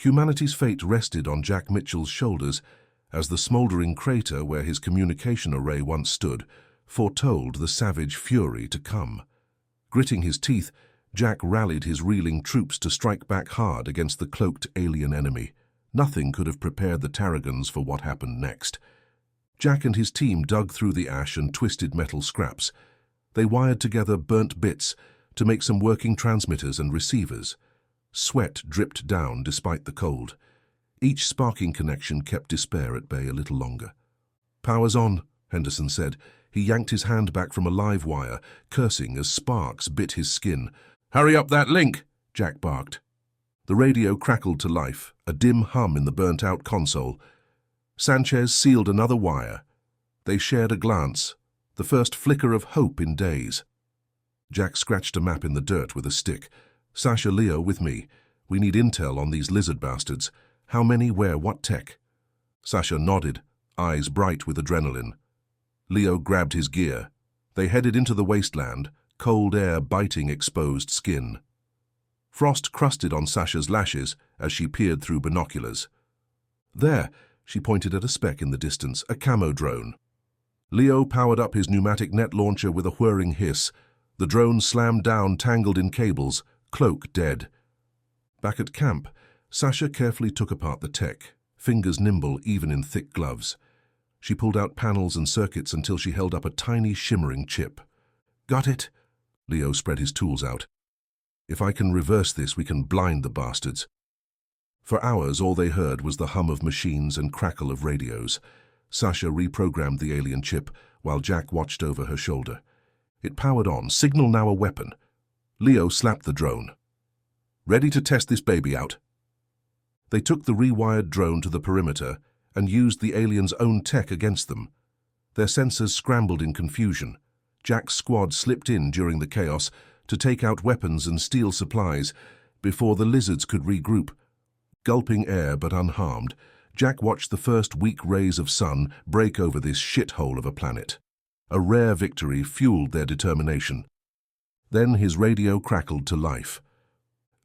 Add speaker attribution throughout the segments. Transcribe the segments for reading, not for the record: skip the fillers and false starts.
Speaker 1: Humanity's fate rested on Jack Mitchell's shoulders as the smoldering crater where his communication array once stood foretold the savage fury to come. Gritting his teeth, Jack rallied his reeling troops to strike back hard against the cloaked alien enemy. Nothing could have prepared the Tarragons for what happened next. Jack and his team dug through the ash and twisted metal scraps. They wired together burnt bits to make some working transmitters and receivers. Sweat dripped down despite the cold. Each sparking connection kept despair at bay a little longer. "Power's on," Henderson said. He yanked his hand back from a live wire, cursing as sparks bit his skin. "Hurry up that link," Jack barked. The radio crackled to life, a dim hum in the burnt-out console. Sanchez sealed another wire. They shared a glance, the first flicker of hope in days. Jack scratched a map in the dirt with a stick. "Sasha, Leo, with me. We need intel on these lizard bastards. How many, where, what tech?" Sasha nodded, eyes bright with adrenaline. Leo grabbed his gear. They headed into the wasteland, cold air biting exposed skin. Frost crusted on Sasha's lashes as she peered through binoculars. "There," she pointed at a speck in the distance, a camo drone. Leo powered up his pneumatic net launcher with a whirring hiss. The drone slammed down, tangled in cables, cloak dead. Back at camp, Sasha carefully took apart the tech, fingers nimble even in thick gloves. She pulled out panels and circuits until she held up a tiny shimmering chip. "Got it?" Leo spread his tools out. "If I can reverse this, we can blind the bastards." For hours, all they heard was the hum of machines and crackle of radios. Sasha reprogrammed the alien chip while Jack watched over her shoulder. It powered on, signal now a weapon. Leo slapped the drone. "Ready to test this baby out?" They took the rewired drone to the perimeter and used the aliens' own tech against them. Their sensors scrambled in confusion. Jack's squad slipped in during the chaos to take out weapons and steal supplies before the lizards could regroup. Gulping air but unharmed, Jack watched the first weak rays of sun break over this shithole of a planet. A rare victory fueled their determination. Then his radio crackled to life.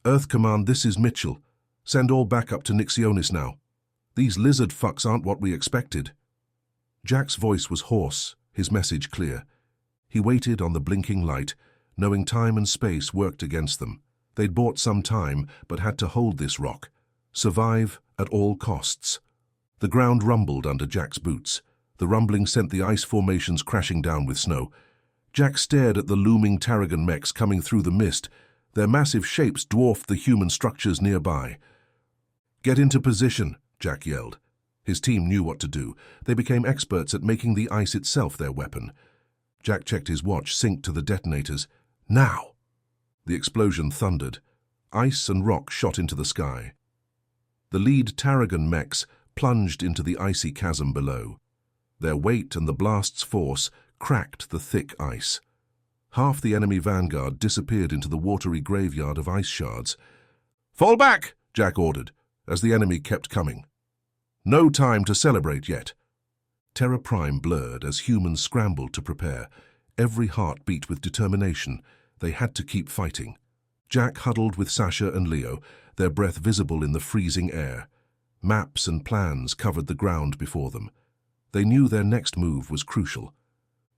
Speaker 1: "Earth Command, this is Mitchell. Send all back up to Nixionis now. These lizard fucks aren't what we expected." Jack's voice was hoarse, his message clear. He waited on the blinking light, knowing time and space worked against them. They'd bought some time, but had to hold this rock. Survive at all costs. The ground rumbled under Jack's boots. The rumbling sent the ice formations crashing down with snow. Jack stared at the looming Tarragon mechs coming through the mist. Their massive shapes dwarfed the human structures nearby. "Get into position," Jack yelled. His team knew what to do. They became experts at making the ice itself their weapon. Jack checked his watch, synced to the detonators. "Now!" The explosion thundered. Ice and rock shot into the sky. The lead Tarragon mechs plunged into the icy chasm below. Their weight and the blast's force cracked the thick ice. Half the enemy vanguard disappeared into the watery graveyard of ice shards. "Fall back!" Jack ordered, as the enemy kept coming. No time to celebrate yet. Terra Prime blurred as humans scrambled to prepare. Every heart beat with determination. They had to keep fighting. Jack huddled with Sasha and Leo, their breath visible in the freezing air. Maps and plans covered the ground before them. They knew their next move was crucial.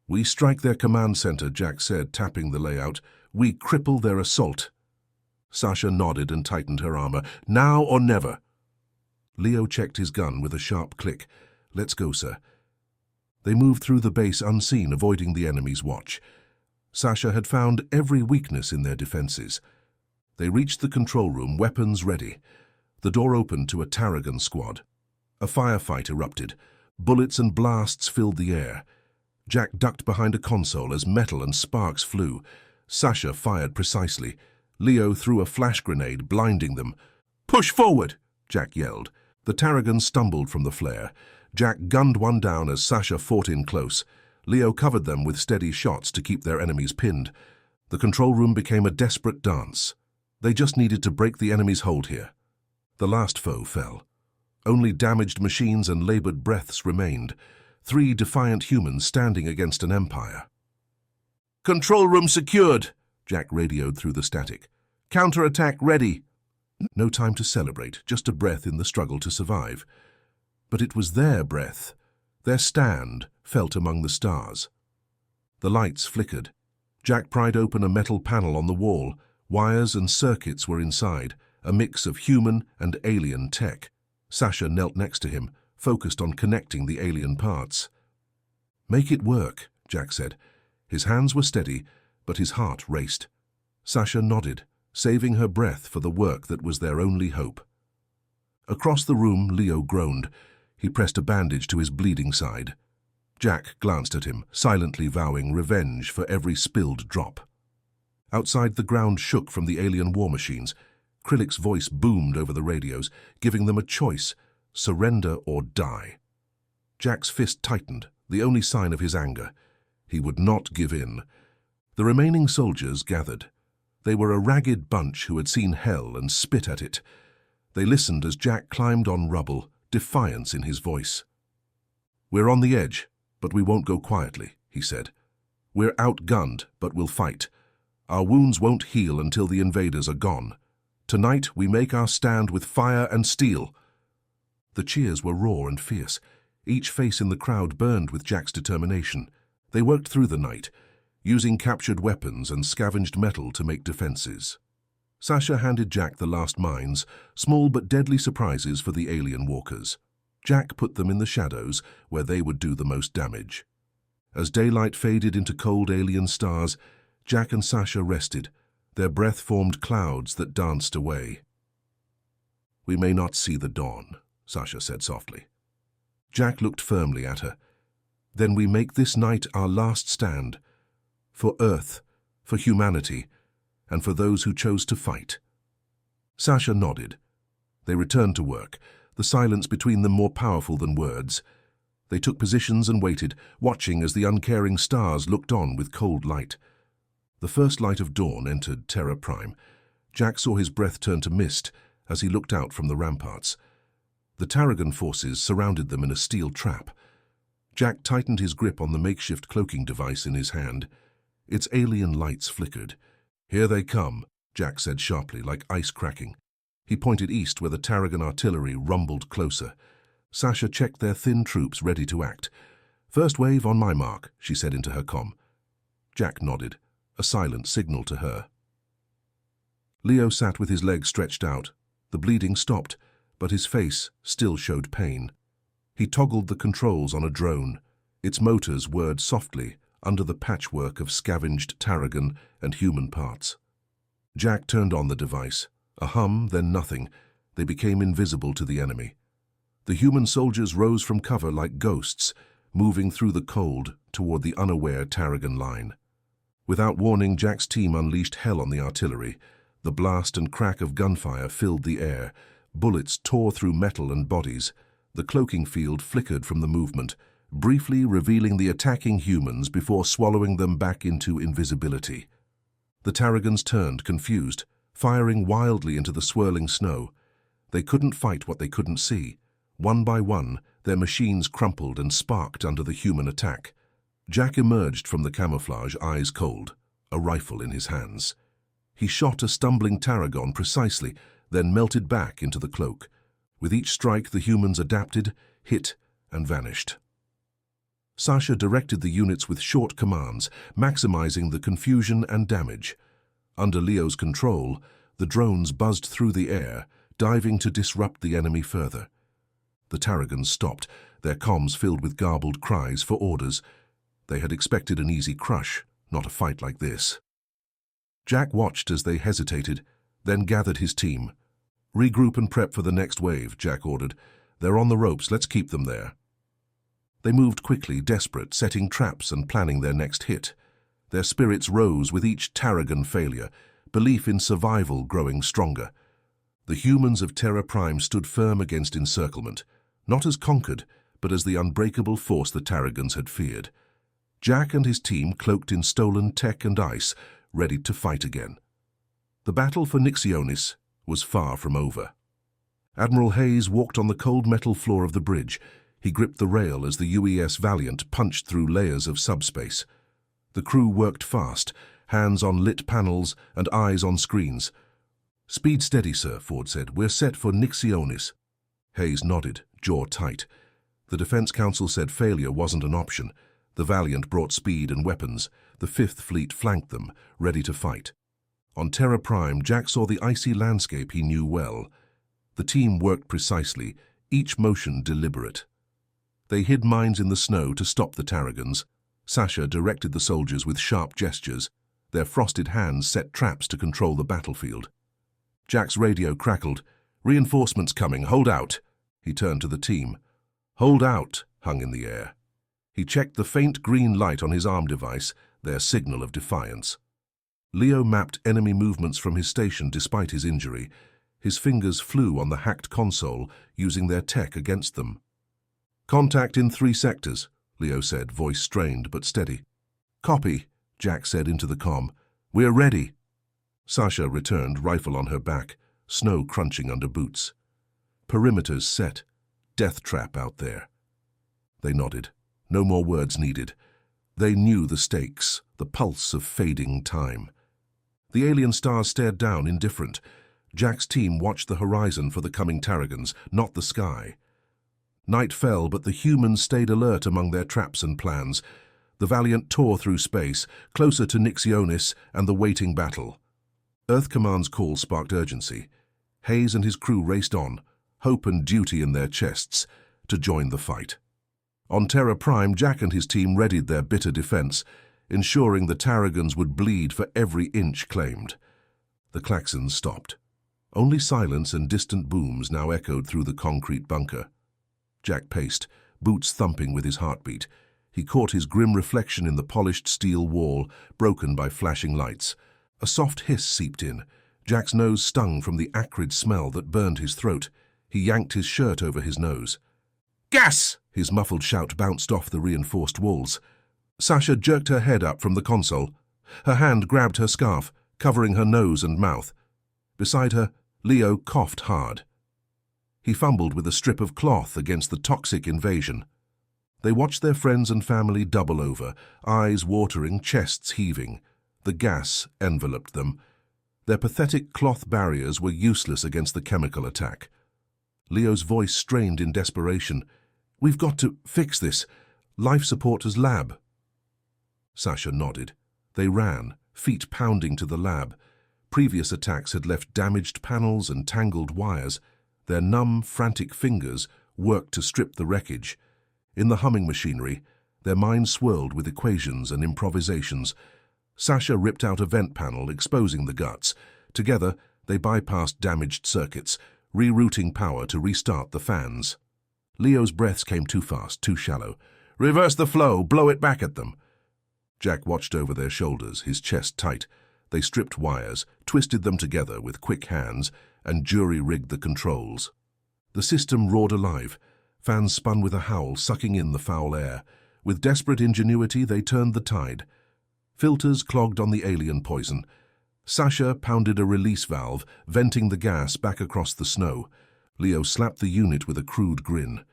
Speaker 1: "We strike their command center," Jack said, tapping the layout. "We cripple their assault." Sasha nodded and tightened her armor. "Now or never." Leo checked his gun with a sharp click. "Let's go, sir." They moved through the base unseen, avoiding the enemy's watch. Sasha had found every weakness in their defenses. They reached the control room, weapons ready. The door opened to a Tarragon squad. A firefight erupted. Bullets and blasts filled the air. Jack ducked behind a console as metal and sparks flew. Sasha fired precisely. Leo threw a flash grenade, blinding them. "Push forward!" Jack yelled. The Tarragons stumbled from the flare. Jack gunned one down as Sasha fought in close. Leo covered them with steady shots to keep their enemies pinned. The control room became a desperate dance. They just needed to break the enemy's hold here. The last foe fell. Only damaged machines and labored breaths remained. 3 defiant humans standing against an empire. "Control room secured," Jack radioed through the static. "Counterattack ready." No time to celebrate, just a breath in the struggle to survive. But it was their breath, their stand, felt among the stars. The lights flickered. Jack pried open a metal panel on the wall. Wires and circuits were inside, a mix of human and alien tech. Sasha knelt next to him, focused on connecting the alien parts. "Make it work," Jack said. His hands were steady, but his heart raced. Sasha nodded, saving her breath for the work that was their only hope. Across the room, Leo groaned. He pressed a bandage to his bleeding side. Jack glanced at him, silently vowing revenge for every spilled drop. Outside, the ground shook from the alien war machines. Krillic's voice boomed over the radios, giving them a choice: surrender or die. Jack's fist tightened, the only sign of his anger. He would not give in. The remaining soldiers gathered. They were a ragged bunch who had seen hell and spit at it. They listened as Jack climbed on rubble, defiance in his voice. "We're on the edge, but we won't go quietly," he said. "We're outgunned, but we'll fight. Our wounds won't heal until the invaders are gone. Tonight we make our stand with fire and steel." The cheers were raw and fierce. Each face in the crowd burned with Jack's determination. They worked through the night, using captured weapons and scavenged metal to make defenses. Sasha handed Jack the last mines, small but deadly surprises for the alien walkers. Jack put them in the shadows, where they would do the most damage. As daylight faded into cold alien stars, Jack and Sasha rested. Their breath formed clouds that danced away. "We may not see the dawn," Sasha said softly. Jack looked firmly at her. "Then we make this night our last stand. For Earth, for humanity, and for those who chose to fight." Sasha nodded. They returned to work, the silence between them more powerful than words. They took positions and waited, watching as the uncaring stars looked on with cold light. The first light of dawn entered Terra Prime. Jack saw his breath turn to mist as he looked out from the ramparts. The Tarragon forces surrounded them in a steel trap. Jack tightened his grip on the makeshift cloaking device in his hand. Its alien lights flickered. "Here they come," Jack said sharply, like ice cracking. He pointed east where the Tarragon artillery rumbled closer. Sasha checked their thin troops ready to act. "First wave on my mark," she said into her comm. Jack nodded, a silent signal to her. Leo sat with his legs stretched out. The bleeding stopped, but his face still showed pain. He toggled the controls on a drone. Its motors whirred softly under the patchwork of scavenged Tarragon and human parts. Jack turned on the device. A hum, then nothing. They became invisible to the enemy. The human soldiers rose from cover like ghosts, moving through the cold toward the unaware Tarragon line. Without warning, Jack's team unleashed hell on the artillery. The blast and crack of gunfire filled the air. Bullets tore through metal and bodies. The cloaking field flickered from the movement, briefly revealing the attacking humans before swallowing them back into invisibility. The Tarragons turned, confused, firing wildly into the swirling snow. They couldn't fight what they couldn't see. One by one, their machines crumpled and sparked under the human attack. Jack emerged from the camouflage, eyes cold, a rifle in his hands. He shot a stumbling Tarragon precisely, then melted back into the cloak. With each strike, the humans adapted, hit, and vanished. Sasha directed the units with short commands, maximizing the confusion and damage. Under Leo's control, the drones buzzed through the air, diving to disrupt the enemy further. The Tarragons stopped, their comms filled with garbled cries for orders. They had expected an easy crush, not a fight like this. Jack watched as they hesitated, then gathered his team. "Regroup and prep for the next wave," Jack ordered. "They're on the ropes, let's keep them there." They moved quickly, desperate, setting traps and planning their next hit. Their spirits rose with each Tarragon failure, belief in survival growing stronger. The humans of Terra Prime stood firm against encirclement, not as conquered, but as the unbreakable force the Tarragons had feared. Jack and his team cloaked in stolen tech and ice, ready to fight again. The battle for Nixionis was far from over. Admiral Hayes walked on the cold metal floor of the bridge. He gripped the rail as the UES Valiant punched through layers of subspace. The crew worked fast, hands on lit panels and eyes on screens. Speed steady, sir, Ford said. We're set for Nixionis. Hayes nodded, jaw tight. The Defense Council said failure wasn't an option. The Valiant brought speed and weapons. The Fifth Fleet flanked them, ready to fight. On Terra Prime, Jack saw the icy landscape he knew well. The team worked precisely, each motion deliberate. They hid mines in the snow to stop the Tarragons. Sasha directed the soldiers with sharp gestures. Their frosted hands set traps to control the battlefield. Jack's radio crackled. Reinforcements coming, hold out. He turned to the team. Hold out, hung in the air. He checked the faint green light on his arm device, their signal of defiance. Leo mapped enemy movements from his station despite his injury. His fingers flew on the hacked console, using their tech against them. Contact in 3 sectors, Leo said, voice strained but steady. Copy, Jack said into the comm. We're ready. Sasha returned, rifle on her back, snow crunching under boots. Perimeters set. Death trap out there. They nodded. No more words needed. They knew the stakes, the pulse of fading time. The alien stars stared down, indifferent. Jack's team watched the horizon for the coming Tarragons, not the sky. Night fell, but the humans stayed alert among their traps and plans. The Valiant tore through space, closer to Nixionis and the waiting battle. Earth Command's call sparked urgency. Hayes and his crew raced on, hope and duty in their chests, to join the fight. On Terra Prime, Jack and his team readied their bitter defense, ensuring the Tarragons would bleed for every inch claimed. The klaxons stopped. Only silence and distant booms now echoed through the concrete bunker. Jack paced, boots thumping with his heartbeat. He caught his grim reflection in the polished steel wall, broken by flashing lights. A soft hiss seeped in. Jack's nose stung from the acrid smell that burned his throat. He yanked his shirt over his nose. Gas! His muffled shout bounced off the reinforced walls. Sasha jerked her head up from the console. Her hand grabbed her scarf, covering her nose and mouth. Beside her, Leo coughed hard. He fumbled with a strip of cloth against the toxic invasion. They watched their friends and family double over, eyes watering, chests heaving. The gas enveloped them. Their pathetic cloth barriers were useless against the chemical attack. Leo's voice strained in desperation. We've got to fix this. Life Supporters Lab. Sasha nodded. They ran, feet pounding to the lab. Previous attacks had left damaged panels and tangled wires. Their numb, frantic fingers worked to strip the wreckage. In the humming machinery, their minds swirled with equations and improvisations. Sasha ripped out a vent panel, exposing the guts. Together, they bypassed damaged circuits, rerouting power to restart the fans. Leo's breaths came too fast, too shallow. Reverse the flow, blow it back at them. Jack watched over their shoulders, his chest tight. They stripped wires, twisted them together with quick hands, and jury-rigged the controls. The system roared alive. Fans spun with a howl, sucking in the foul air. With desperate ingenuity, they turned the tide. Filters clogged on the alien poison. Sasha pounded a release valve, venting the gas back across the snow. Leo slapped the unit with a crude grin.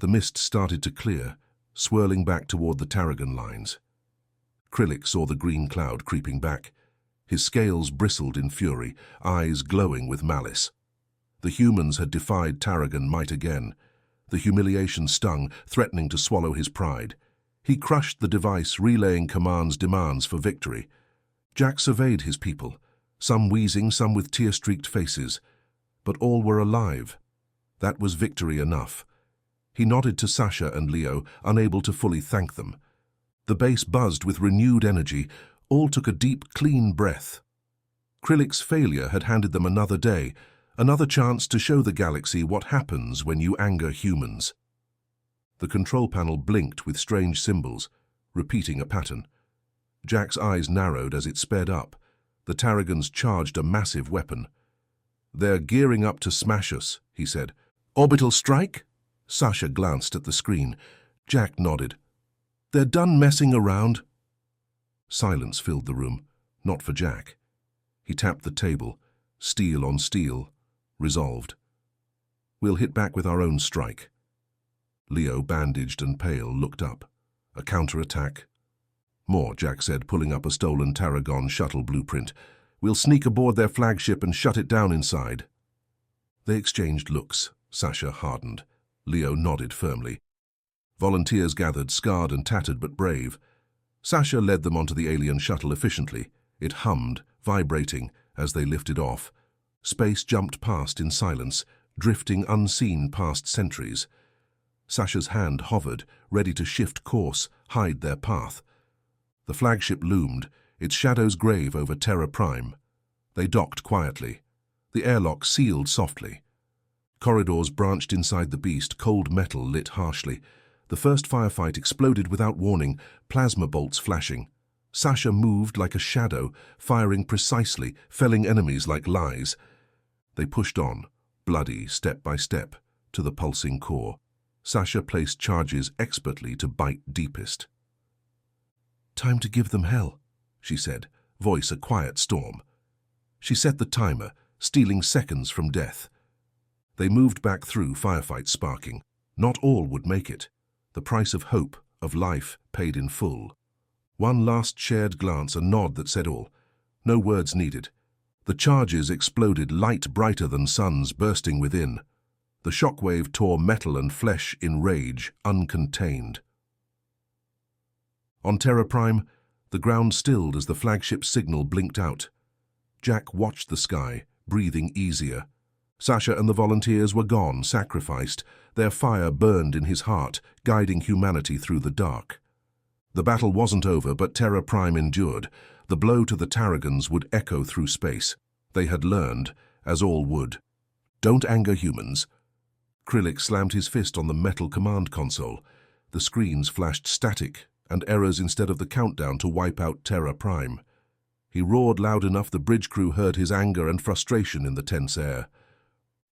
Speaker 1: The mist started to clear, swirling back toward the Tarragon lines. Krillic saw the green cloud creeping back. His scales bristled in fury, eyes glowing with malice. The humans had defied Tarragon might again. The humiliation stung, threatening to swallow his pride. He crushed the device, relaying Command's demands for victory. Jack surveyed his people, some wheezing, some with tear-streaked faces. But all were alive. That was victory enough. He nodded to Sasha and Leo, unable to fully thank them. The base buzzed with renewed energy. All took a deep, clean breath. Krillic's failure had handed them another day, another chance to show the galaxy what happens when you anger humans. The control panel blinked with strange symbols, repeating a pattern. Jack's eyes narrowed as it sped up. The Tarragons charged a massive weapon. They're gearing up to smash us, he said. Orbital strike? Sasha glanced at the screen. Jack nodded. They're done messing around. Silence filled the room, not for Jack. He tapped the table, steel on steel, resolved. We'll hit back with our own strike. Leo, bandaged and pale, looked up. A counterattack? More, Jack said, pulling up a stolen Tarragon shuttle blueprint. We'll sneak aboard their flagship and shut it down inside." They exchanged looks. Sasha hardened. Leo nodded firmly. Volunteers gathered, scarred and tattered but brave. Sasha led them onto the alien shuttle efficiently. It hummed, vibrating, as they lifted off. Space jumped past in silence, drifting unseen past sentries. Sasha's hand hovered, ready to shift course, hide their path. The flagship loomed, its shadows grave over Terra Prime. They docked quietly. The airlock sealed softly. Corridors branched inside the beast, cold metal lit harshly. The first firefight exploded without warning, plasma bolts flashing. Sasha moved like a shadow, firing precisely, felling enemies like lies. They pushed on, bloody, step by step, to the pulsing core. Sasha placed charges expertly to bite deepest. "Time to give them hell," she said, voice a quiet storm. She set the timer, stealing seconds from death. They moved back through, firefights sparking. Not all would make it. The price of hope, of life, paid in full. One last shared glance, a nod that said all. No words needed. The charges exploded, light brighter than suns bursting within. The shockwave tore metal and flesh in rage, uncontained. On Terra Prime, the ground stilled as the flagship signal blinked out. Jack watched the sky, breathing easier. Sasha and the volunteers were gone, sacrificed. Their fire burned in his heart, guiding humanity through the dark. The battle wasn't over, but Terra Prime endured. The blow to the Tarragons would echo through space. They had learned, as all would. "Don't anger humans." Krillic slammed his fist on the metal command console. The screens flashed static, and errors instead of the countdown to wipe out Terra Prime. He roared loud enough the bridge crew heard his anger and frustration in the tense air.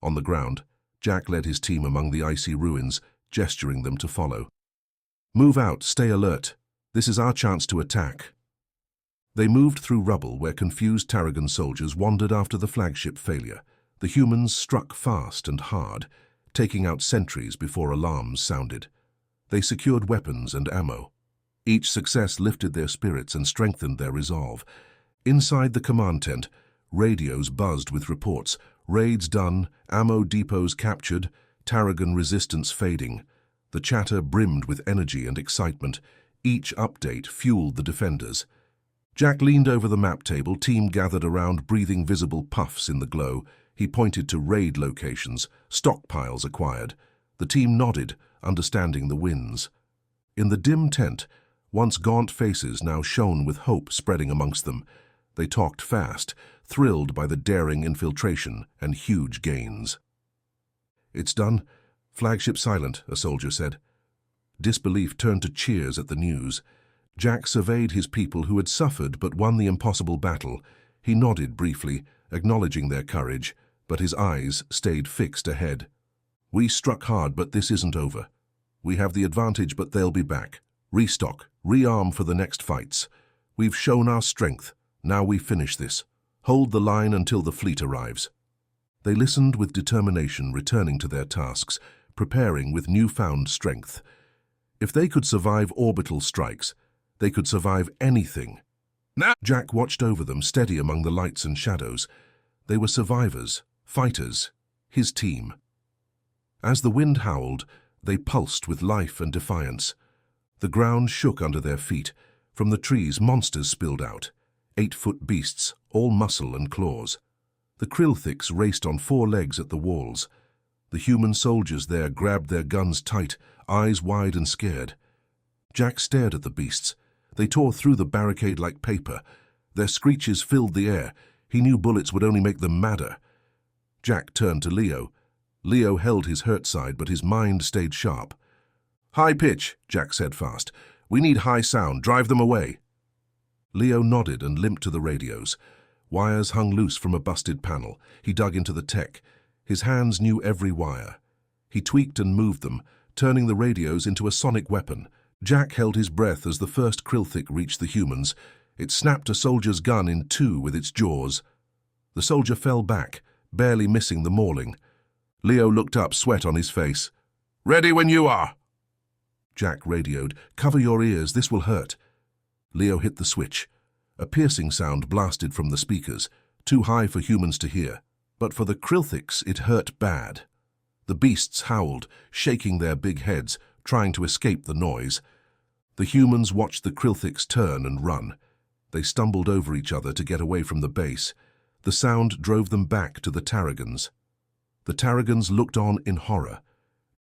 Speaker 1: On the ground, Jack led his team among the icy ruins, gesturing them to follow. "Move out, stay alert. This is our chance to attack." They moved through rubble where confused Tarragon soldiers wandered after the flagship failure. The humans struck fast and hard, taking out sentries before alarms sounded. They secured weapons and ammo. Each success lifted their spirits and strengthened their resolve. Inside the command tent, radios buzzed with reports. Raids done, ammo depots captured, Tarragon resistance fading. The chatter brimmed with energy and excitement. Each update fueled the defenders. Jack leaned over the map table, team gathered around, breathing visible puffs in the glow. He pointed to raid locations, stockpiles acquired. The team nodded, understanding the wins. In the dim tent, once gaunt faces now shone with hope spreading amongst them. They talked fast, thrilled by the daring infiltration and huge gains. "It's done. Flagship silent," a soldier said. Disbelief turned to cheers at the news. Jack surveyed his people who had suffered but won the impossible battle. He nodded briefly, acknowledging their courage, but his eyes stayed fixed ahead. "We struck hard, but this isn't over. We have the advantage, but they'll be back. Restock, rearm for the next fights. We've shown our strength. Now we finish this. Hold the line until the fleet arrives." They listened with determination, returning to their tasks, preparing with newfound strength. If they could survive orbital strikes, they could survive anything. Now, Jack watched over them, steady among the lights and shadows. They were survivors, fighters, his team. As the wind howled, they pulsed with life and defiance. The ground shook under their feet. From the trees, monsters spilled out. 8-foot beasts, all muscle and claws. The Krillthiks raced on 4 legs at the walls. The human soldiers there grabbed their guns tight, eyes wide and scared. Jack stared at the beasts. They tore through the barricade like paper. Their screeches filled the air. He knew bullets would only make them madder. Jack turned to Leo. Leo held his hurt side, but his mind stayed sharp. "High pitch," Jack said fast. "We need high sound. Drive them away." Leo nodded and limped to the radios. Wires hung loose from a busted panel. He dug into the tech. His hands knew every wire. He tweaked and moved them, turning the radios into a sonic weapon. Jack held his breath as the first Krillthik reached the humans. It snapped a soldier's gun in 2 with its jaws. The soldier fell back, barely missing the mauling. Leo looked up, sweat on his face. "Ready when you are." Jack radioed, "Cover your ears, this will hurt." Leo hit the switch. A piercing sound blasted from the speakers. too high for humans to hear. But for the Krilthiks, it hurt bad. The beasts howled, shaking their big heads, trying to escape the noise. The humans watched the Krilthiks turn and run. They stumbled over each other to get away from the base. The sound drove them back to the Tarragons. The Tarragons looked on in horror.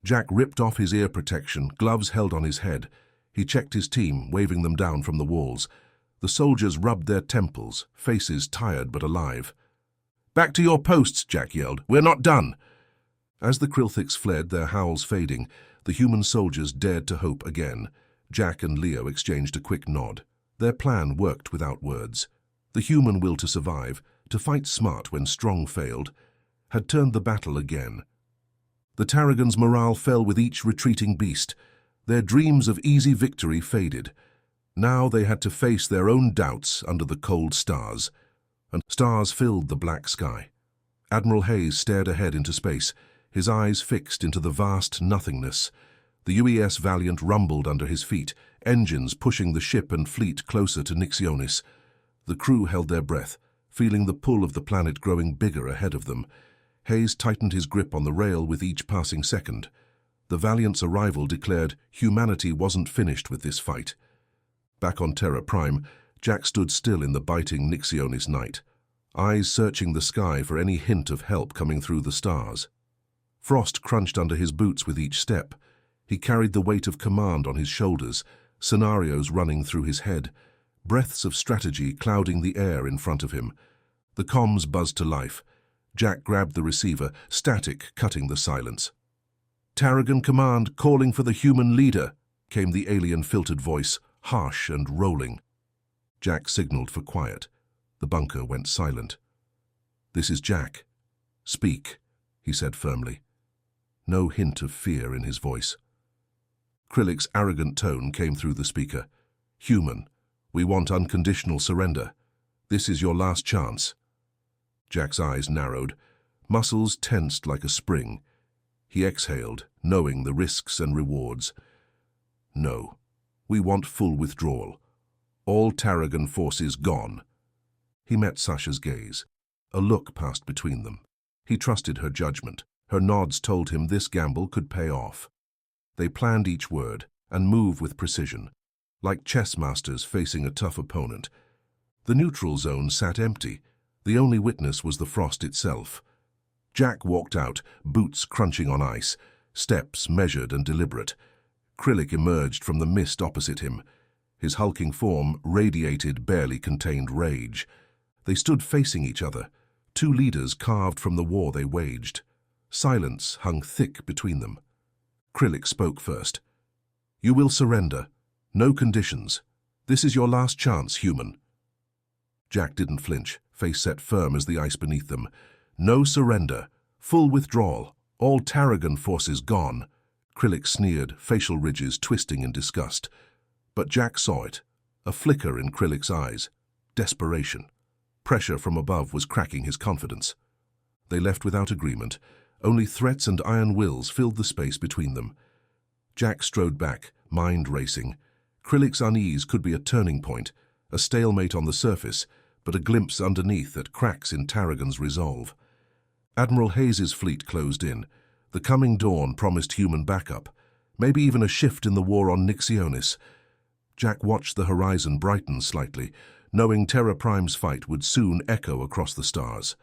Speaker 1: Jack ripped off his ear protection, gloves held on his head. He checked his team, waving them down from the walls. The soldiers rubbed their temples, faces tired but alive. "Back to your posts," Jack yelled. "We're not done." As the Krilthiks fled, their howls fading, the human soldiers dared to hope again. Jack and Leo exchanged a quick nod. Their plan worked without words. The human will to survive, to fight smart when strong failed, had turned the battle again. The Tarragons' morale fell with each retreating beast. Their dreams of easy victory faded. Now they had to face their own doubts under the cold stars. And stars filled the black sky. Admiral Hayes stared ahead into space, his eyes fixed into the vast nothingness. The UES Valiant rumbled under his feet, engines pushing the ship and fleet closer to Nixionis. The crew held their breath, feeling the pull of the planet growing bigger ahead of them. Hayes tightened his grip on the rail with each passing second. The Valiant's arrival declared humanity wasn't finished with this fight. Back on Terra Prime, Jack stood still in the biting Nixionis night, eyes searching the sky for any hint of help coming through the stars. Frost crunched under his boots with each step. He carried the weight of command on his shoulders, scenarios running through his head, breaths of strategy clouding the air in front of him. The comms buzzed to life. Jack grabbed the receiver, static cutting the silence. "Tarragon Command calling for the human leader," came the alien-filtered voice, harsh and rolling. Jack signaled for quiet. The bunker went silent. "This is Jack. Speak," he said firmly. No hint of fear in his voice. Krillik's arrogant tone came through the speaker. "Human, we want unconditional surrender. This is your last chance." Jack's eyes narrowed, muscles tensed like a spring. He exhaled, knowing the risks and rewards. "No, we want full withdrawal. All Tarragon forces gone." He met Sasha's gaze. A look passed between them. He trusted her judgment. Her nods told him this gamble could pay off. They planned each word and moved with precision, like chess masters facing a tough opponent. The neutral zone sat empty. The only witness was the frost itself. Jack walked out, boots crunching on ice, steps measured and deliberate. Krillik emerged from the mist opposite him. His hulking form radiated barely contained rage. They stood facing each other, two leaders carved from the war they waged. Silence hung thick between them. Krillik spoke first. "You will surrender. No conditions. This is your last chance, human." Jack didn't flinch, face set firm as the ice beneath them. "No surrender. Full withdrawal. All Tarragon forces gone." Krillik sneered, facial ridges twisting in disgust. But Jack saw it, a flicker in Krillik's eyes. Desperation. Pressure from above was cracking his confidence. They left without agreement. Only threats and iron wills filled the space between them. Jack strode back, mind racing. Krillik's unease could be a turning point, a stalemate on the surface, but a glimpse underneath at cracks in Tarragon's resolve. Admiral Hayes's fleet closed in. The coming dawn promised human backup, maybe even a shift in the war on Nixionis. Jack watched the horizon brighten slightly, knowing Terra Prime's fight would soon echo across the stars.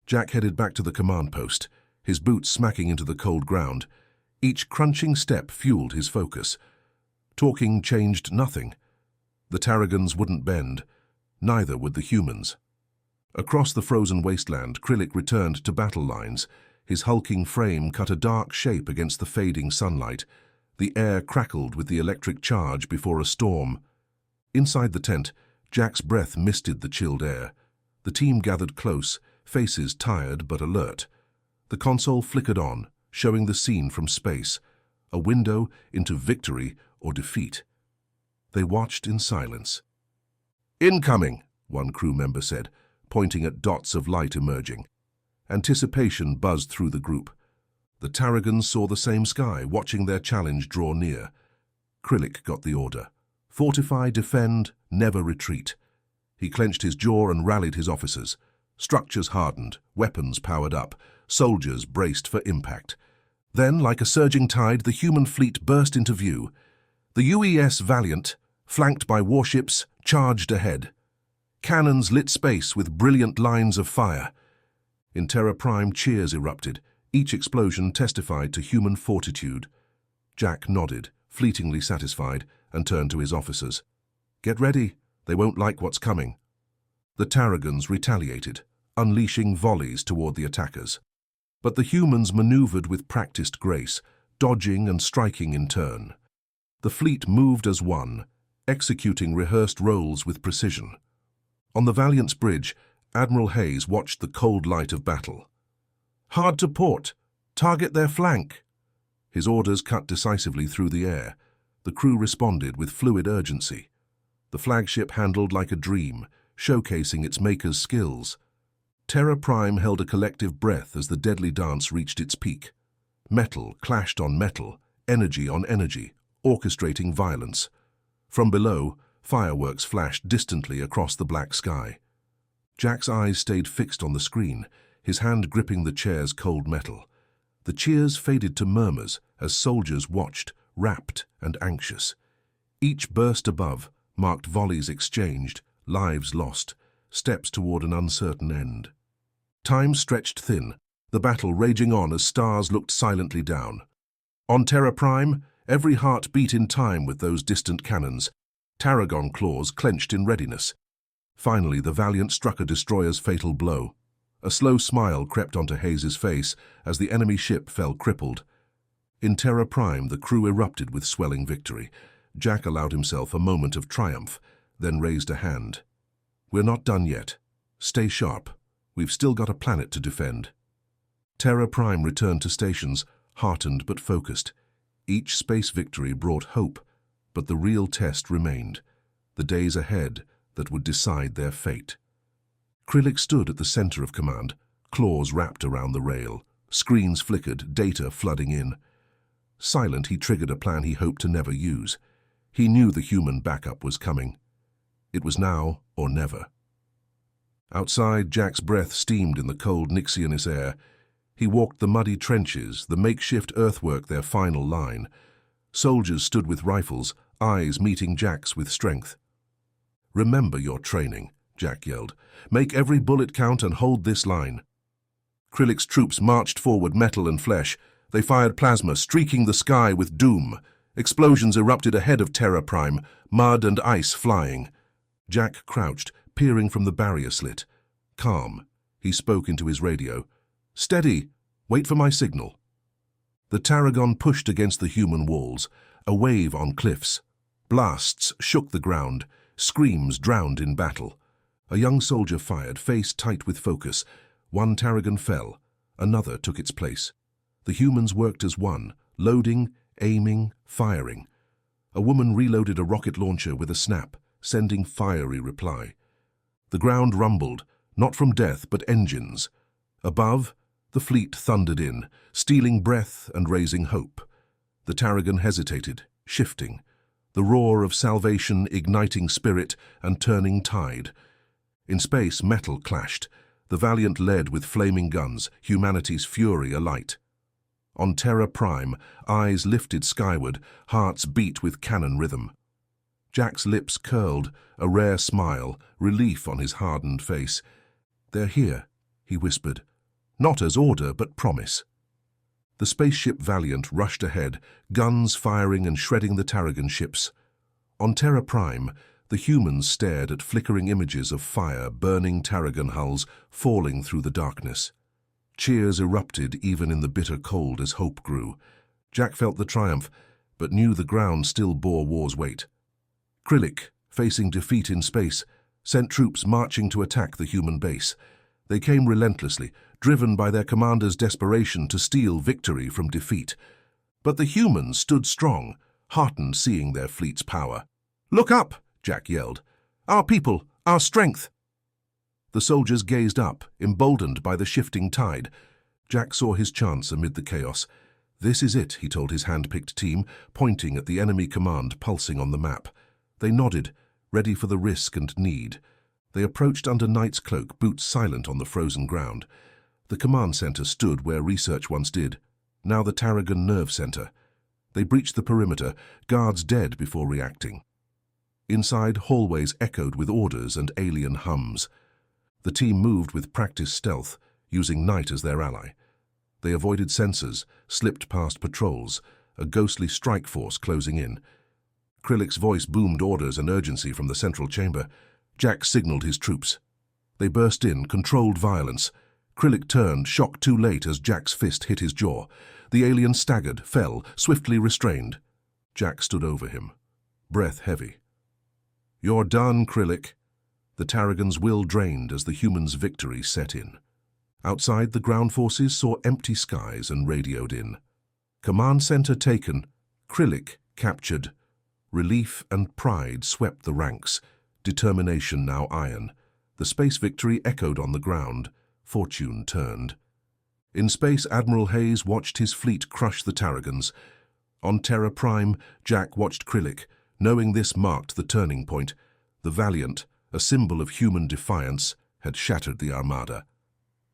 Speaker 1: Jack headed back to the command post, his boots smacking into the cold ground. Each crunching step fueled his focus. Talking changed nothing. The Tarragons wouldn't bend. Neither would the humans. Across the frozen wasteland, Krillik returned to battle lines. His hulking frame cut a dark shape against the fading sunlight. The air crackled with the electric charge before a storm. Inside the tent, Jack's breath misted the chilled air. The team gathered close, faces tired but alert. The console flickered on, showing the scene from space, a window into victory or defeat. They watched in silence. "Incoming," one crew member said, pointing at dots of light emerging. Anticipation buzzed through the group. The Tarragons saw the same sky, watching their challenge draw near. Krillik got the order. Fortify, defend, never retreat. He clenched his jaw and rallied his officers. Structures hardened, weapons powered up, soldiers braced for impact. Then, like a surging tide, the human fleet burst into view. The UES Valiant, flanked by warships, charged ahead. Cannons lit space with brilliant lines of fire. In Terra Prime, cheers erupted. Each explosion testified to human fortitude. Jack nodded, fleetingly satisfied, and turned to his officers. "Get ready. They won't like what's coming." The Tarragons retaliated, unleashing volleys toward the attackers. But the humans maneuvered with practiced grace, dodging and striking in turn. The fleet moved as one, executing rehearsed roles with precision. On the Valiant's bridge, Admiral Hayes watched the cold light of battle. "Hard to port. Target their flank." His orders cut decisively through the air. The crew responded with fluid urgency. The flagship handled like a dream, showcasing its maker's skills. Terra Prime held a collective breath as the deadly dance reached its peak. Metal clashed on metal, energy on energy, orchestrating violence. From below, fireworks flashed distantly across the black sky. Jack's eyes stayed fixed on the screen, his hand gripping the chair's cold metal. The cheers faded to murmurs as soldiers watched, rapt and anxious. Each burst above marked volleys exchanged, lives lost, steps toward an uncertain end. Time stretched thin, the battle raging on as stars looked silently down. On Terra Prime, every heart beat in time with those distant cannons, Tarragon claws clenched in readiness. Finally, the Valiant struck a destroyer's fatal blow. A slow smile crept onto Hayes's face as the enemy ship fell crippled. In Terra Prime, the crew erupted with swelling victory. Jack allowed himself a moment of triumph, then raised a hand. "We're not done yet. Stay sharp. We've still got a planet to defend." Terra Prime returned to stations, heartened but focused. Each space victory brought hope, but the real test remained, the days ahead that would decide their fate. Krillic stood at the center of command, claws wrapped around the rail. Screens flickered, data flooding in. Silent, he triggered a plan he hoped to never use. He knew the human backup was coming. It was now or never. Outside, Jack's breath steamed in the cold Nixionist air. He walked the muddy trenches, the makeshift earthwork their final line. Soldiers stood with rifles, eyes meeting Jack's with strength. "Remember your training," Jack yelled. "Make every bullet count and hold this line." Krillic's troops marched forward, metal and flesh. They fired plasma, streaking the sky with doom. Explosions erupted ahead of Terra Prime, mud and ice flying. Jack crouched, peering from the barrier slit. Calm, he spoke into his radio. "Steady. Wait for my signal." The Tarragon pushed against the human walls, a wave on cliffs. Blasts shook the ground, screams drowned in battle. A young soldier fired, face tight with focus. One Tarragon fell, another took its place. The humans worked as one, loading, aiming, firing. A woman reloaded a rocket launcher with a snap, sending fiery reply. The ground rumbled, not from death but engines. Above, the fleet thundered in, stealing breath and raising hope. The Tarragon hesitated, shifting, the roar of salvation igniting spirit and turning tide. In space, metal clashed. The Valiant led with flaming guns, humanity's fury alight. On Terra Prime, eyes lifted skyward, hearts beat with cannon rhythm. Jack's lips curled, a rare smile, relief on his hardened face. "They're here," he whispered. "Not as order, but promise." The spaceship Valiant rushed ahead, guns firing and shredding the Tarragon ships. On Terra Prime, the humans stared at flickering images of fire, burning Tarragon hulls, falling through the darkness. Cheers erupted even in the bitter cold as hope grew. Jack felt the triumph, but knew the ground still bore war's weight. Krillic, facing defeat in space, sent troops marching to attack the human base. They came relentlessly, driven by their commander's desperation to steal victory from defeat. But the humans stood strong, heartened seeing their fleet's power. "Look up!" Jack yelled. "Our people, our strength!" The soldiers gazed up, emboldened by the shifting tide. Jack saw his chance amid the chaos. "This is it," he told his hand-picked team, pointing at the enemy command pulsing on the map. They nodded, ready for the risk and need. They approached under Knight's cloak, boots silent on the frozen ground. The command center stood where research once did, now the Tarragon Nerve Center. They breached the perimeter, guards dead before reacting. Inside, hallways echoed with orders and alien hums. The team moved with practiced stealth, using Knight as their ally. They avoided sensors, slipped past patrols, a ghostly strike force closing in. Krillik's voice boomed orders and urgency from the central chamber. Jack signaled his troops. They burst in, controlled violence. Krillik turned, shocked too late as Jack's fist hit his jaw. The alien staggered, fell, swiftly restrained. Jack stood over him, breath heavy. "You're done, Krillik." The Tarragon's will drained as the human's victory set in. Outside, the ground forces saw empty skies and radioed in. Command center taken, Krillik captured. Relief and pride swept the ranks, determination now iron. The space victory echoed on the ground, fortune turned. In space, Admiral Hayes watched his fleet crush the Tarragons. On Terra Prime, Jack watched Krillik, knowing this marked the turning point. The Valiant, a symbol of human defiance, had shattered the Armada.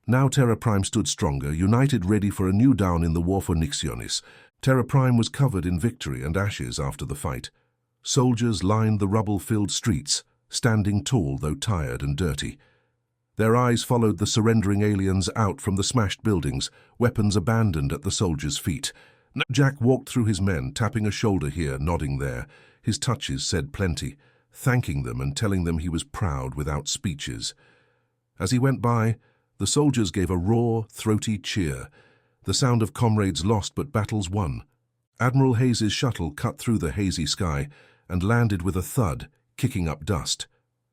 Speaker 1: Now Terra Prime stood stronger, united, ready for a new dawn in the war for Nixionis. Terra Prime was covered in victory and ashes after the fight. Soldiers lined the rubble-filled streets, standing tall though tired and dirty. Their eyes followed the surrendering aliens out from the smashed buildings, weapons abandoned at the soldiers' feet. Jack walked through his men, tapping a shoulder here, nodding there. His touches said plenty, thanking them and telling them he was proud without speeches. As he went by, the soldiers gave a raw, throaty cheer, the sound of comrades lost but battles won. Admiral Hayes's shuttle cut through the hazy sky and landed with a thud, kicking up dust.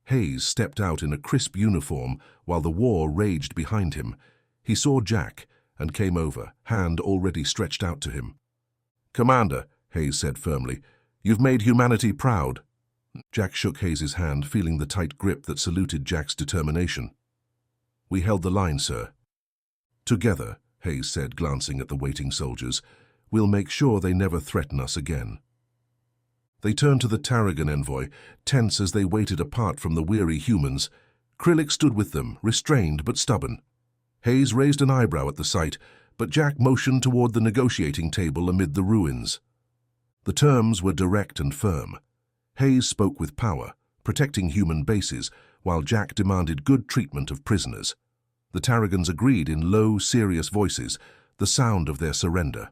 Speaker 1: Hayes stepped out in a crisp uniform while the war raged behind him. He saw Jack and came over, hand already stretched out to him. "Commander," Hayes said firmly, "you've made humanity proud." Jack shook Hayes's hand, feeling the tight grip that saluted Jack's determination. "We held the line, sir." "Together," Hayes said, glancing at the waiting soldiers, "we'll make sure they never threaten us again." They turned to the Tarragon envoy, tense as they waited apart from the weary humans. Krillik stood with them, restrained but stubborn. Hayes raised an eyebrow at the sight, but Jack motioned toward the negotiating table amid the ruins. The terms were direct and firm. Hayes spoke with power, protecting human bases, while Jack demanded good treatment of prisoners. The Tarragons agreed in low, serious voices, the sound of their surrender.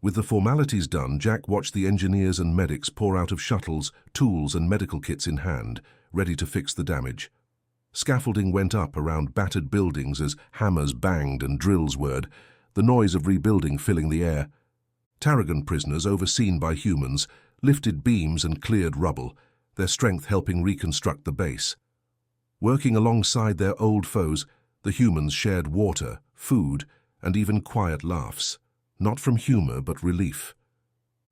Speaker 1: With the formalities done, Jack watched the engineers and medics pour out of shuttles, tools and medical kits in hand, ready to fix the damage. Scaffolding went up around battered buildings as hammers banged and drills whirred, the noise of rebuilding filling the air. Tarragon prisoners, overseen by humans, lifted beams and cleared rubble, their strength helping reconstruct the base. Working alongside their old foes, the humans shared water, food, and even quiet laughs, not from humor but relief.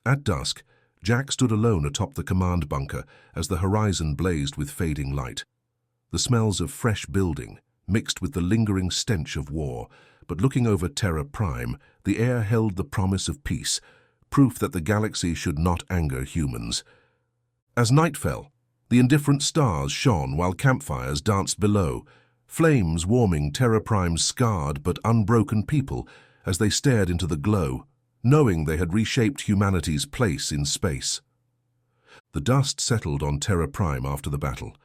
Speaker 1: At dusk, Jack stood alone atop the command bunker as the horizon blazed with fading light. The smells of fresh building mixed with the lingering stench of war, but looking over Terra Prime, the air held the promise of peace, proof that the galaxy should not anger humans. As night fell, the indifferent stars shone while campfires danced below, flames warming Terra Prime's scarred but unbroken people as they stared into the glow, knowing they had reshaped humanity's place in space. The dust settled on Terra Prime after the battle.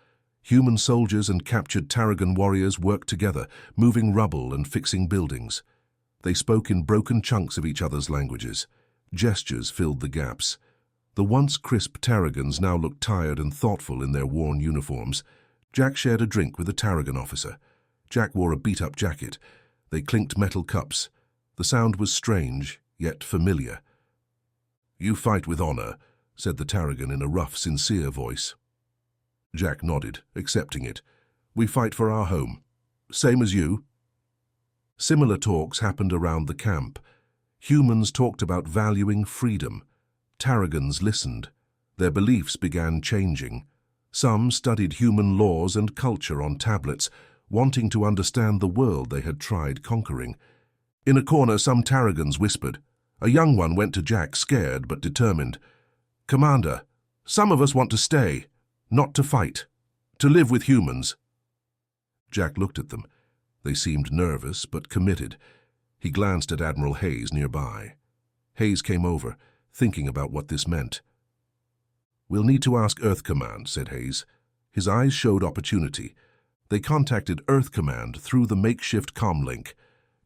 Speaker 1: Human soldiers and captured Tarragon warriors worked together, moving rubble and fixing buildings. They spoke in broken chunks of each other's languages. Gestures filled the gaps. The once crisp Tarragons now looked tired and thoughtful in their worn uniforms. Jack shared a drink with a Tarragon officer. Jack wore a beat-up jacket. They clinked metal cups. The sound was strange, yet familiar. "You fight with honor," said the Tarragon in a rough, sincere voice. Jack nodded, accepting it. "We fight for our home. Same as you." Similar talks happened around the camp. Humans talked about valuing freedom. Tarragons listened. Their beliefs began changing. Some studied human laws and culture on tablets, wanting to understand the world they had tried conquering. In a corner, some Tarragons whispered. A young one went to Jack, scared but determined. "Commander, some of us want to stay, not to fight." To live with humans. Jack looked at them. They seemed nervous but committed. He glanced at Admiral Hayes nearby. Hayes came over, thinking about what this meant. "We'll need to ask Earth Command," said Hayes. His eyes showed opportunity. They contacted Earth Command through the makeshift comlink.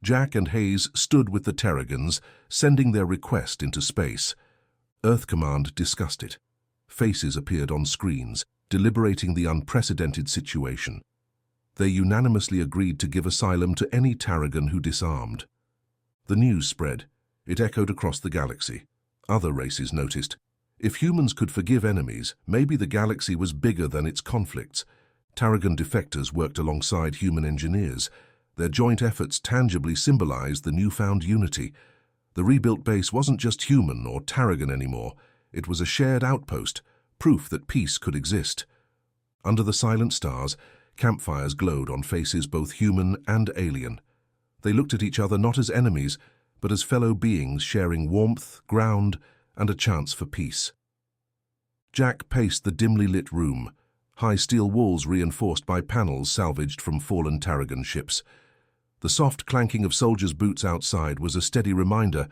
Speaker 1: Jack and Hayes stood with the Terragons, sending their request into space. Earth Command discussed it. Faces appeared on screens, deliberating the unprecedented situation. They unanimously agreed to give asylum to any Terragon who disarmed. The news spread. It echoed across the galaxy. Other races noticed. If humans could forgive enemies, maybe the galaxy was bigger than its conflicts. Terragon defectors worked alongside human engineers. Their joint efforts tangibly symbolized the newfound unity. The rebuilt base wasn't just human or Terragon anymore. It was a shared outpost, proof that peace could exist. Under the silent stars, campfires glowed on faces both human and alien. They looked at each other not as enemies, but as fellow beings sharing warmth, ground, and a chance for peace. Jack paced the dimly lit room, high steel walls reinforced by panels salvaged from fallen Terragon ships. The soft clanking of soldiers' boots outside was a steady reminder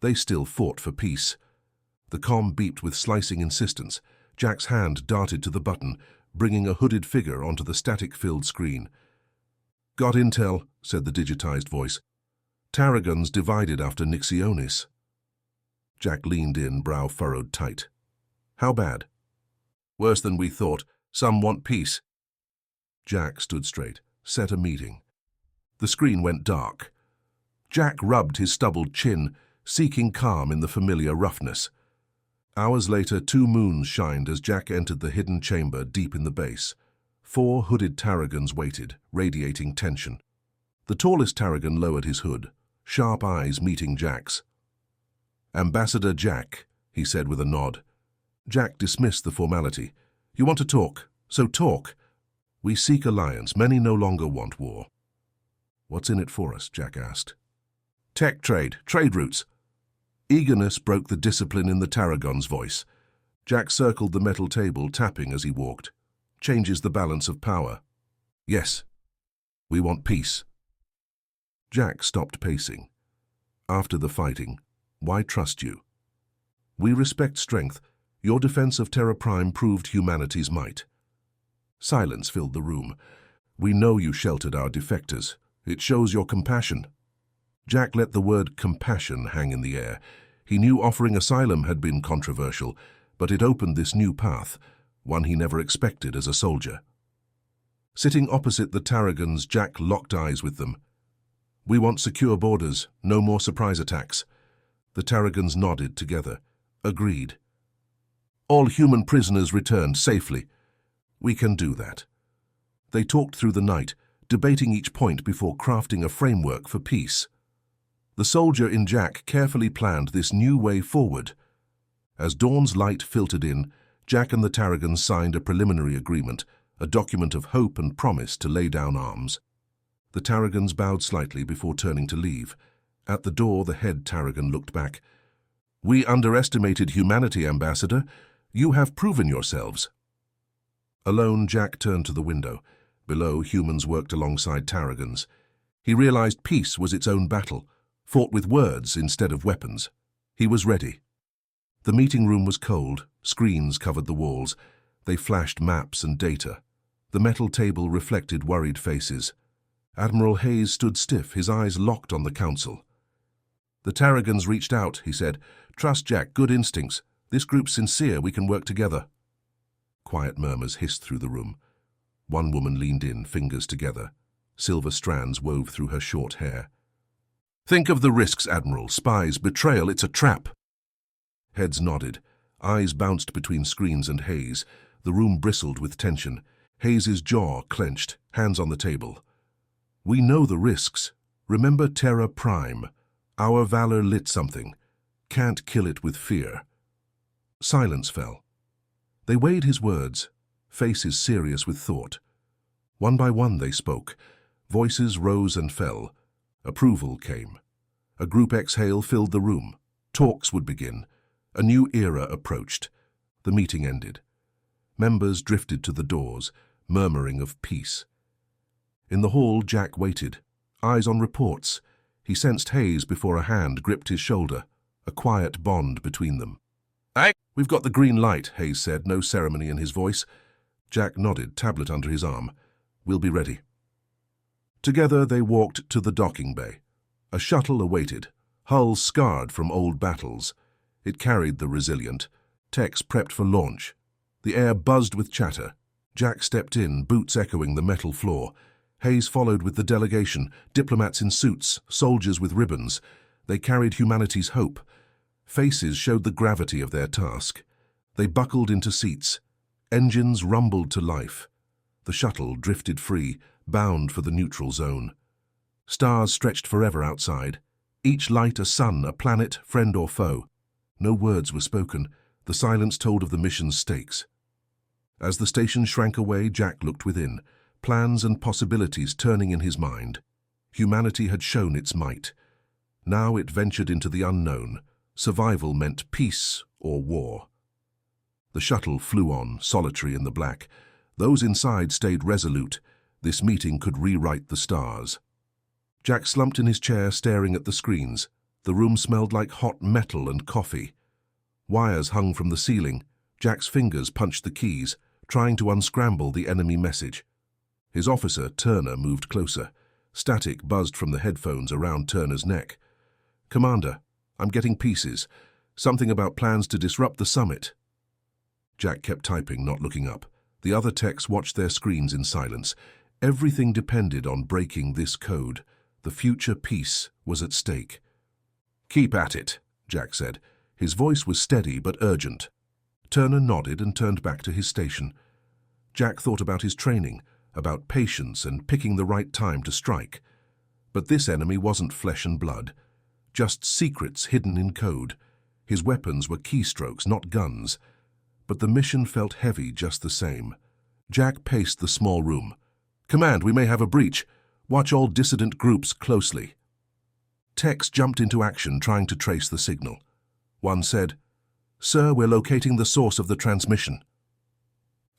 Speaker 1: they still fought for peace. The comm beeped with slicing insistence. Jack's hand darted to the button, bringing a hooded figure onto the static-filled screen. "Got intel," said the digitized voice. "Terragons divided after Nixionis." Jack leaned in, brow furrowed tight. "How bad?" "Worse than we thought. Some want peace." Jack stood straight, set a meeting. The screen went dark. Jack rubbed his stubbled chin, seeking calm in the familiar roughness. Hours later, 2 moons shined as Jack entered the hidden chamber deep in the base. 4 hooded Terragons waited, radiating tension. The tallest Terragon lowered his hood, sharp eyes meeting Jack's. "Ambassador Jack," he said with a nod. Jack dismissed the formality. "You want to talk? So talk. We seek alliance. Many no longer want war." "What's in it for us?" Jack asked. "Tech trade routes." Eagerness broke the discipline in the Terragon's voice. Jack circled the metal table, tapping as he walked. "Changes the balance of power." "Yes. We want peace." Jack stopped pacing. "After the fighting, why trust you? We respect strength. Your defense of Terra Prime proved humanity's might." Silence filled the room. "We know you sheltered our defectors. It shows your compassion." Jack let the word compassion hang in the air. He knew offering asylum had been controversial, but it opened this new path, one he never expected as a soldier. Sitting opposite the Terragons, Jack locked eyes with them. "We want secure borders, no more surprise attacks." The Terragons nodded together. Agreed. "All human prisoners returned safely." "We can do that." They talked through the night, debating each point before crafting a framework for peace. The soldier in Jack carefully planned this new way forward. As dawn's light filtered in, Jack and the Terragons signed a preliminary agreement, a document of hope and promise to lay down arms. The Terragons bowed slightly before turning to leave. At the door, the head Terragon looked back. "We underestimated humanity, Ambassador. You have proven yourselves." Alone, Jack turned to the window. Below, humans worked alongside Terragons. He realized peace was its own battle, fought with words instead of weapons. He was ready. The meeting room was cold. Screens covered the walls. They flashed maps and data. The metal table reflected worried faces. Admiral Hayes stood stiff, his eyes locked on the council. "The Terragons reached out," he said. "Trust Jack, good instincts. This group's sincere, we can work together." Quiet murmurs hissed through the room. One woman leaned in, fingers together. Silver strands wove through her short hair. "Think of the risks, Admiral. Spies, betrayal, it's a trap." Heads nodded. Eyes bounced between screens and Hayes. The room bristled with tension. Hayes's jaw clenched, hands on the table. "We know the risks. Remember Terra Prime. Our valor lit something. Can't kill it with fear." Silence fell. They weighed his words, faces serious with thought. One by one they spoke. Voices rose and fell. Approval came. A group exhale filled the room. Talks would begin. A new era approached. The meeting ended. Members drifted to the doors. murmuring of peace. In the hall, Jack waited, eyes on reports. He sensed haze before a hand gripped his shoulder, a quiet bond between them. "Aye, we've got the green light," Hayes said, no ceremony in his voice. Jack nodded, tablet under his arm. "We'll be ready." Together they walked to the docking bay. A shuttle awaited, hull scarred from old battles. It carried the Resilient. Techs prepped for launch. The air buzzed with chatter. Jack stepped in, boots echoing the metal floor. Hayes followed with the delegation, diplomats in suits, soldiers with ribbons. They carried humanity's hope. Faces showed the gravity of their task. They buckled into seats. Engines rumbled to life. The shuttle drifted free, bound for the neutral zone. Stars stretched forever outside. Each light a sun, a planet, friend or foe. No words were spoken. The silence told of the mission's stakes. As the station shrank away, Jack looked within, plans and possibilities turning in his mind. Humanity had shown its might. Now it ventured into the unknown. Survival meant peace or war. The shuttle flew on, solitary in the black. Those inside stayed resolute. This meeting could rewrite the stars. Jack slumped in his chair, staring at the screens. The room smelled like hot metal and coffee. Wires hung from the ceiling. Jack's fingers punched the keys, trying to unscramble the enemy message. His officer, Turner, moved closer. Static buzzed from the headphones around Turner's neck. "Commander, I'm getting pieces. Something about plans to disrupt the summit." Jack kept typing, not looking up. The other techs watched their screens in silence. Everything depended on breaking this code. The future peace was at stake. "Keep at it," Jack said. His voice was steady but urgent. Turner nodded and turned back to his station. Jack thought about his training, about patience and picking the right time to strike. But this enemy wasn't flesh and blood, just secrets hidden in code. His weapons were keystrokes, not guns. But the mission felt heavy just the same. Jack paced the small room. "Command, we may have a breach. Watch all dissident groups closely." Techs jumped into action, trying to trace the signal. One said, "Sir, we're locating the source of the transmission."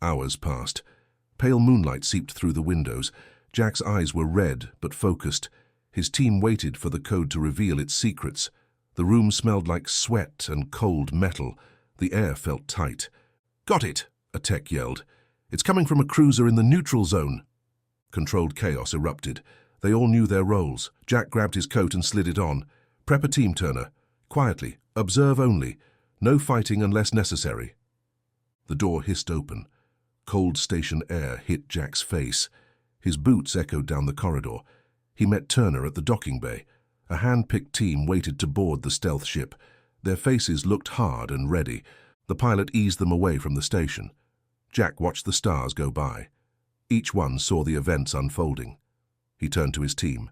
Speaker 1: Hours passed. Pale moonlight seeped through the windows. Jack's eyes were red but focused. His team waited for the code to reveal its secrets. The room smelled like sweat and cold metal. The air felt tight. "Got it," a tech yelled. "It's coming from a cruiser in the neutral zone." Controlled chaos erupted. They all knew their roles. Jack grabbed his coat and slid it on. "Prep a team, Turner. Quietly. Observe only. No fighting unless necessary." The door hissed open. Cold station air hit Jack's face. His boots echoed down the corridor. He met Turner at the docking bay. A hand-picked team waited to board the stealth ship. Their faces looked hard and ready. The pilot eased them away from the station. Jack watched the stars go by. Each one saw the events unfolding. He turned to his team.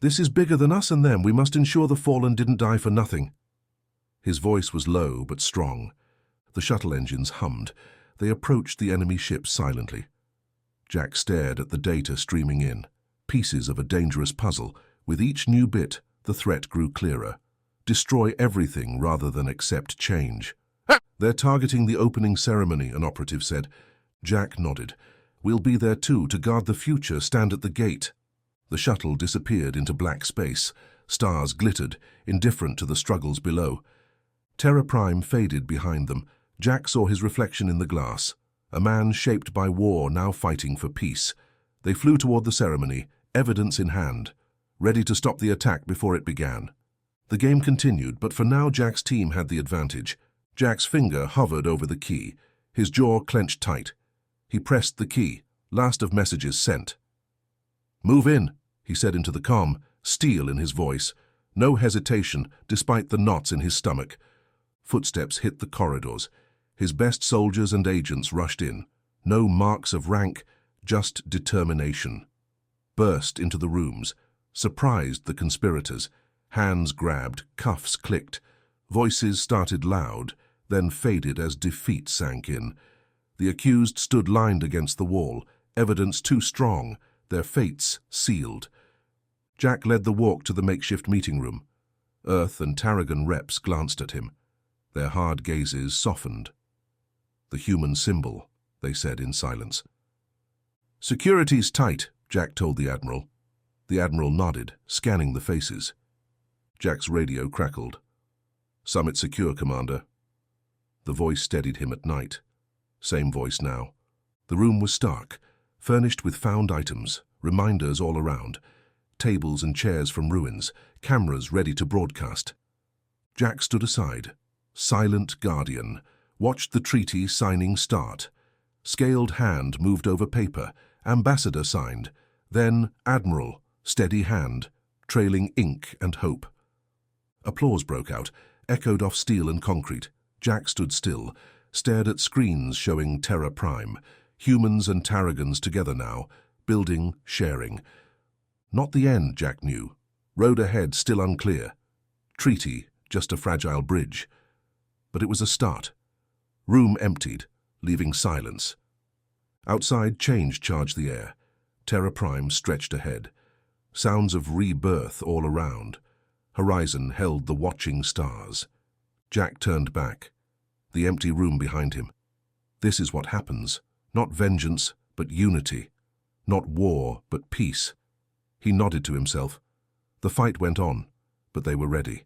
Speaker 1: "This is bigger than us and them. We must ensure the fallen didn't die for nothing." His voice was low but strong. The shuttle engines hummed. They approached the enemy ship silently. Jack stared at the data streaming in. Pieces of a dangerous puzzle. With each new bit, the threat grew clearer. Destroy everything rather than accept change. "They're targeting the opening ceremony," an operative said. Jack nodded. "We'll be there too, to guard the future. Stand at the gate." The shuttle disappeared into black space. Stars glittered, indifferent to the struggles below. Terra Prime faded behind them. Jack saw his reflection in the glass. A man shaped by war, now fighting for peace. They flew toward the ceremony, evidence in hand, ready to stop the attack before it began. The game continued, but for now Jack's team had the advantage. Jack's finger hovered over the key. His jaw clenched tight. He pressed the key. Last of messages sent. "Move in," he said into the comm, steel in his voice. No hesitation, despite the knots in his stomach. Footsteps hit the corridors. His best soldiers and agents rushed in. No marks of rank, just determination. Burst into the rooms, surprised the conspirators. Hands grabbed, cuffs clicked. Voices started loud, then faded as defeat sank in. The accused stood lined against the wall, evidence too strong, their fates sealed. Jack led the walk to the makeshift meeting room. Earth and Tarragon reps glanced at him. Their hard gazes softened. "The human symbol," they said in silence. "Security's tight," Jack told the Admiral. The Admiral nodded, scanning the faces. Jack's radio crackled. "Summit secure, Commander." The voice steadied him at night. Same voice now. The room was stark, furnished with found items, reminders all around, tables and chairs from ruins, cameras ready to broadcast. Jack stood aside, silent guardian, watched the treaty signing start. Scaled hand moved over paper, ambassador signed, then Admiral, steady hand, trailing ink and hope. Applause broke out, echoed off steel and concrete. Jack stood still, stared at screens showing Terra Prime, humans and Tarragons together now, building, sharing. Not the end, Jack knew. Road ahead still unclear. Treaty, just a fragile bridge. But it was a start. Room emptied, leaving silence. Outside, change charged the air. Terra Prime stretched ahead. Sounds of rebirth all around. Horizon held the watching stars. Jack turned back. The empty room behind him. This is what happens. Not vengeance, but unity. Not war, but peace. He nodded to himself. The fight went on, but they were ready.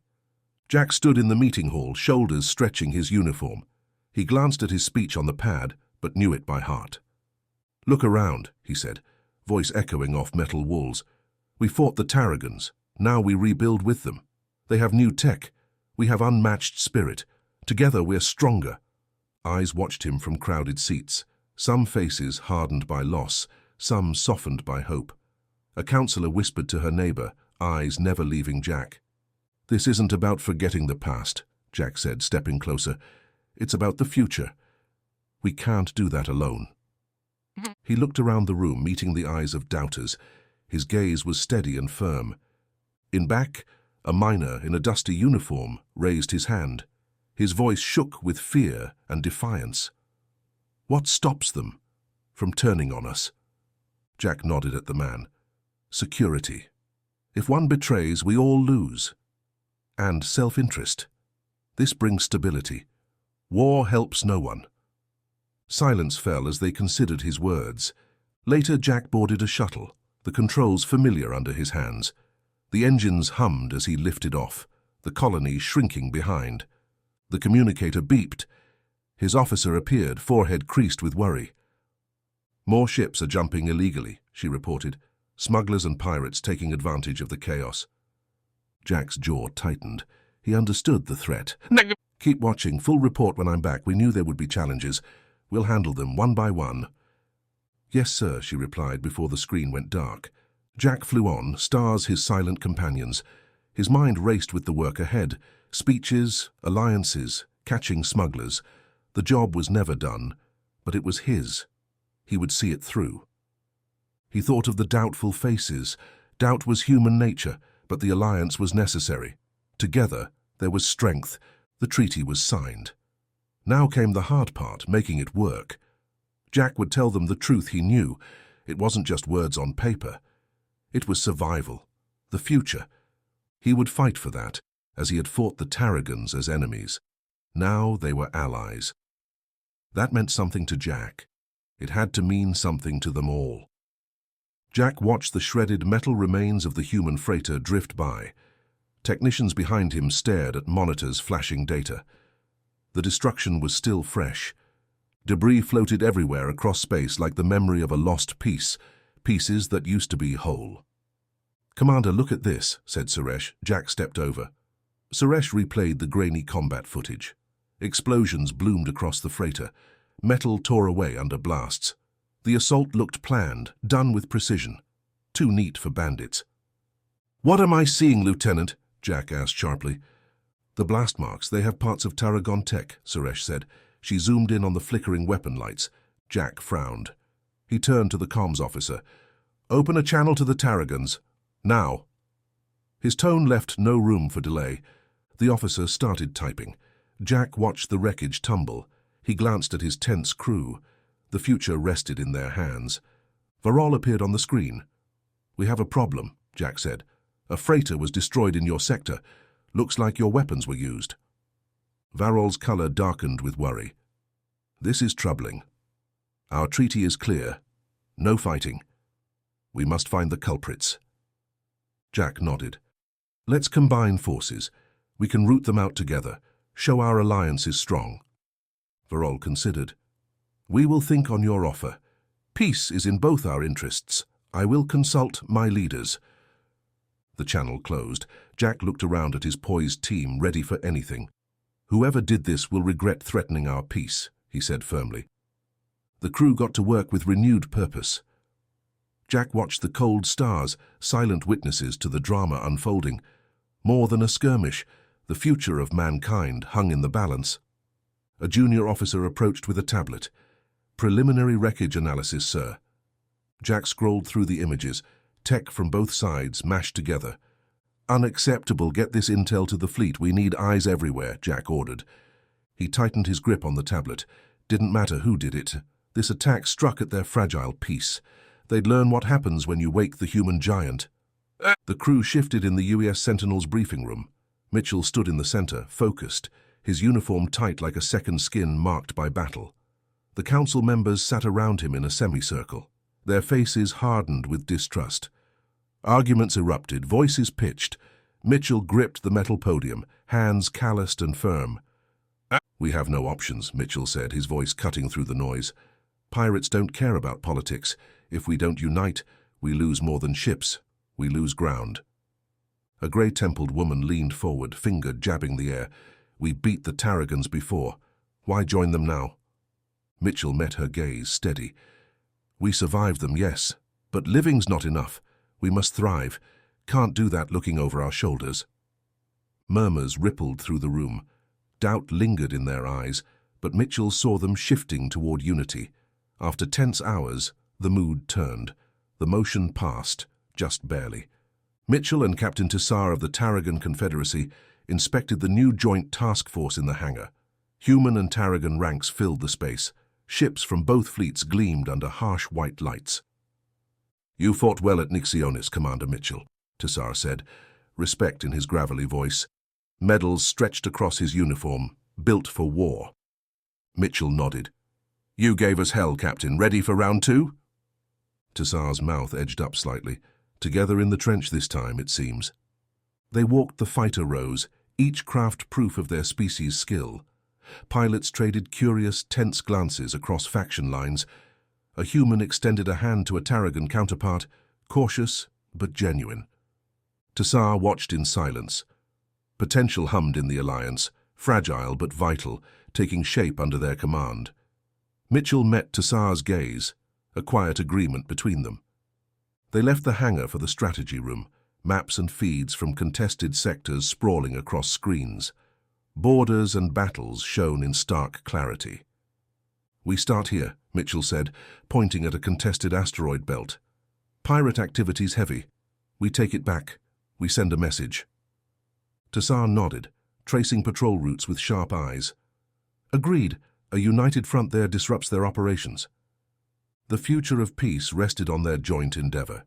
Speaker 1: Jack stood in the meeting hall, shoulders stretching his uniform. He glanced at his speech on the pad, but knew it by heart. "Look around," he said, voice echoing off metal walls. "We fought the Tarragons. Now we rebuild with them. They have new tech. We have unmatched spirit. Together we're stronger." Eyes watched him from crowded seats, some faces hardened by loss, some softened by hope. A counselor whispered to her neighbor, eyes never leaving Jack. "This isn't about forgetting the past," Jack said, stepping closer. "It's about the future. We can't do that alone." He looked around the room, meeting the eyes of doubters. His gaze was steady and firm. In back, a miner in a dusty uniform raised his hand. His voice shook with fear and defiance. "What stops them from turning on us?" Jack nodded at the man. "Security. If one betrays, we all lose. And self-interest. This brings stability. War helps no one." Silence fell as they considered his words. Later, Jack boarded a shuttle, the controls familiar under his hands. The engines hummed as he lifted off, the colony shrinking behind. The communicator beeped. His officer appeared, forehead creased with worry. "More ships are jumping illegally," she reported. "Smugglers and pirates taking advantage of the chaos." Jack's jaw tightened. He understood the threat. "Keep watching. Full report when I'm back. We knew there would be challenges. We'll handle them one by one." "Yes, sir," she replied before the screen went dark. Jack flew on, stars his silent companions. His mind raced with the work ahead. Speeches, alliances, catching smugglers. The job was never done, but it was his. He would see it through. He thought of the doubtful faces. Doubt was human nature, but the alliance was necessary. Together, there was strength. The treaty was signed. Now came the hard part, making it work. Jack would tell them the truth he knew. It wasn't just words on paper. It was survival, the future. He would fight for that, as he had fought the Tarragons as enemies. Now they were allies. That meant something to Jack. It had to mean something to them all. Jack watched the shredded metal remains of the human freighter drift by. Technicians behind him stared at monitors flashing data. The destruction was still fresh. Debris floated everywhere across space like the memory of a lost piece, pieces that used to be whole. "Commander, look at this," said Suresh. Jack stepped over. Suresh replayed the grainy combat footage. Explosions bloomed across the freighter. Metal tore away under blasts. The assault looked planned, done with precision. Too neat for bandits. "What am I seeing, Lieutenant?" Jack asked sharply. "The blast marks, they have parts of Tarragon tech," Suresh said. She zoomed in on the flickering weapon lights. Jack frowned. He turned to the comms officer. "Open a channel to the Tarragons. Now." His tone left no room for delay. The officer started typing. Jack watched the wreckage tumble. He glanced at his tense crew. The future rested in their hands. Varol appeared on the screen. "We have a problem," Jack said. "A freighter was destroyed in your sector. Looks like your weapons were used." Varol's color darkened with worry. "This is troubling. Our treaty is clear. No fighting. We must find the culprits. Jack nodded. Let's combine forces. We can root them out together, show our alliance is strong. Varol considered. We will think on your offer. Peace is in both our interests. I will consult my leaders. The channel closed. Jack looked around at his poised team, ready for anything. Whoever did this will regret threatening our peace, he said firmly. The crew got to work with renewed purpose. Jack watched the cold stars, silent witnesses to the drama unfolding. More than a skirmish, the future of mankind hung in the balance. A junior officer approached with a tablet. Preliminary wreckage analysis, sir. Jack scrolled through the images, tech from both sides mashed together. Unacceptable, get this intel to the fleet. We need eyes everywhere, Jack ordered. He tightened his grip on the tablet. Didn't matter who did it. This attack struck at their fragile peace. They'd learn what happens when you wake the human giant. The crew shifted in the US Sentinel's briefing room. Mitchell stood in the center, focused, his uniform tight like a second skin marked by battle. The council members sat around him in a semicircle, their faces hardened with distrust. Arguments erupted, voices pitched. Mitchell gripped the metal podium, hands calloused and firm. We have no options, Mitchell said, his voice cutting through the noise. Pirates don't care about politics. If we don't unite, we lose more than ships. We lose ground. A grey-templed woman leaned forward, finger jabbing the air. We beat the Tarragons before. Why join them now? Mitchell met her gaze, steady. We survived them, yes, but living's not enough. We must thrive. Can't do that looking over our shoulders. Murmurs rippled through the room. Doubt lingered in their eyes, but Mitchell saw them shifting toward unity. After tense hours, the mood turned. The motion passed, just barely. Mitchell and Captain Tissar of the Tarragon Confederacy inspected the new joint task force in the hangar. Human and Tarragon ranks filled the space. Ships from both fleets gleamed under harsh white lights. You fought well at Nixionis, Commander Mitchell, Tissar said, respect in his gravelly voice. Medals stretched across his uniform, built for war. Mitchell nodded. You gave us hell, Captain. Ready for round two? Tissar's mouth edged up slightly. Together in the trench this time, it seems. They walked the fighter rows, each craft proof of their species' skill. Pilots traded curious, tense glances across faction lines. A human extended a hand to a Tarragon counterpart, cautious but genuine. Tissar watched in silence. Potential hummed in the alliance, fragile but vital, taking shape under their command. Mitchell met Tissar's gaze, a quiet agreement between them. They left the hangar for the strategy room, maps and feeds from contested sectors sprawling across screens. Borders and battles shone in stark clarity. We start here, Mitchell said, pointing at a contested asteroid belt. Pirate activity's heavy. We take it back. We send a message. Tissar nodded, tracing patrol routes with sharp eyes. Agreed. A united front there disrupts their operations. The future of peace rested on their joint endeavor.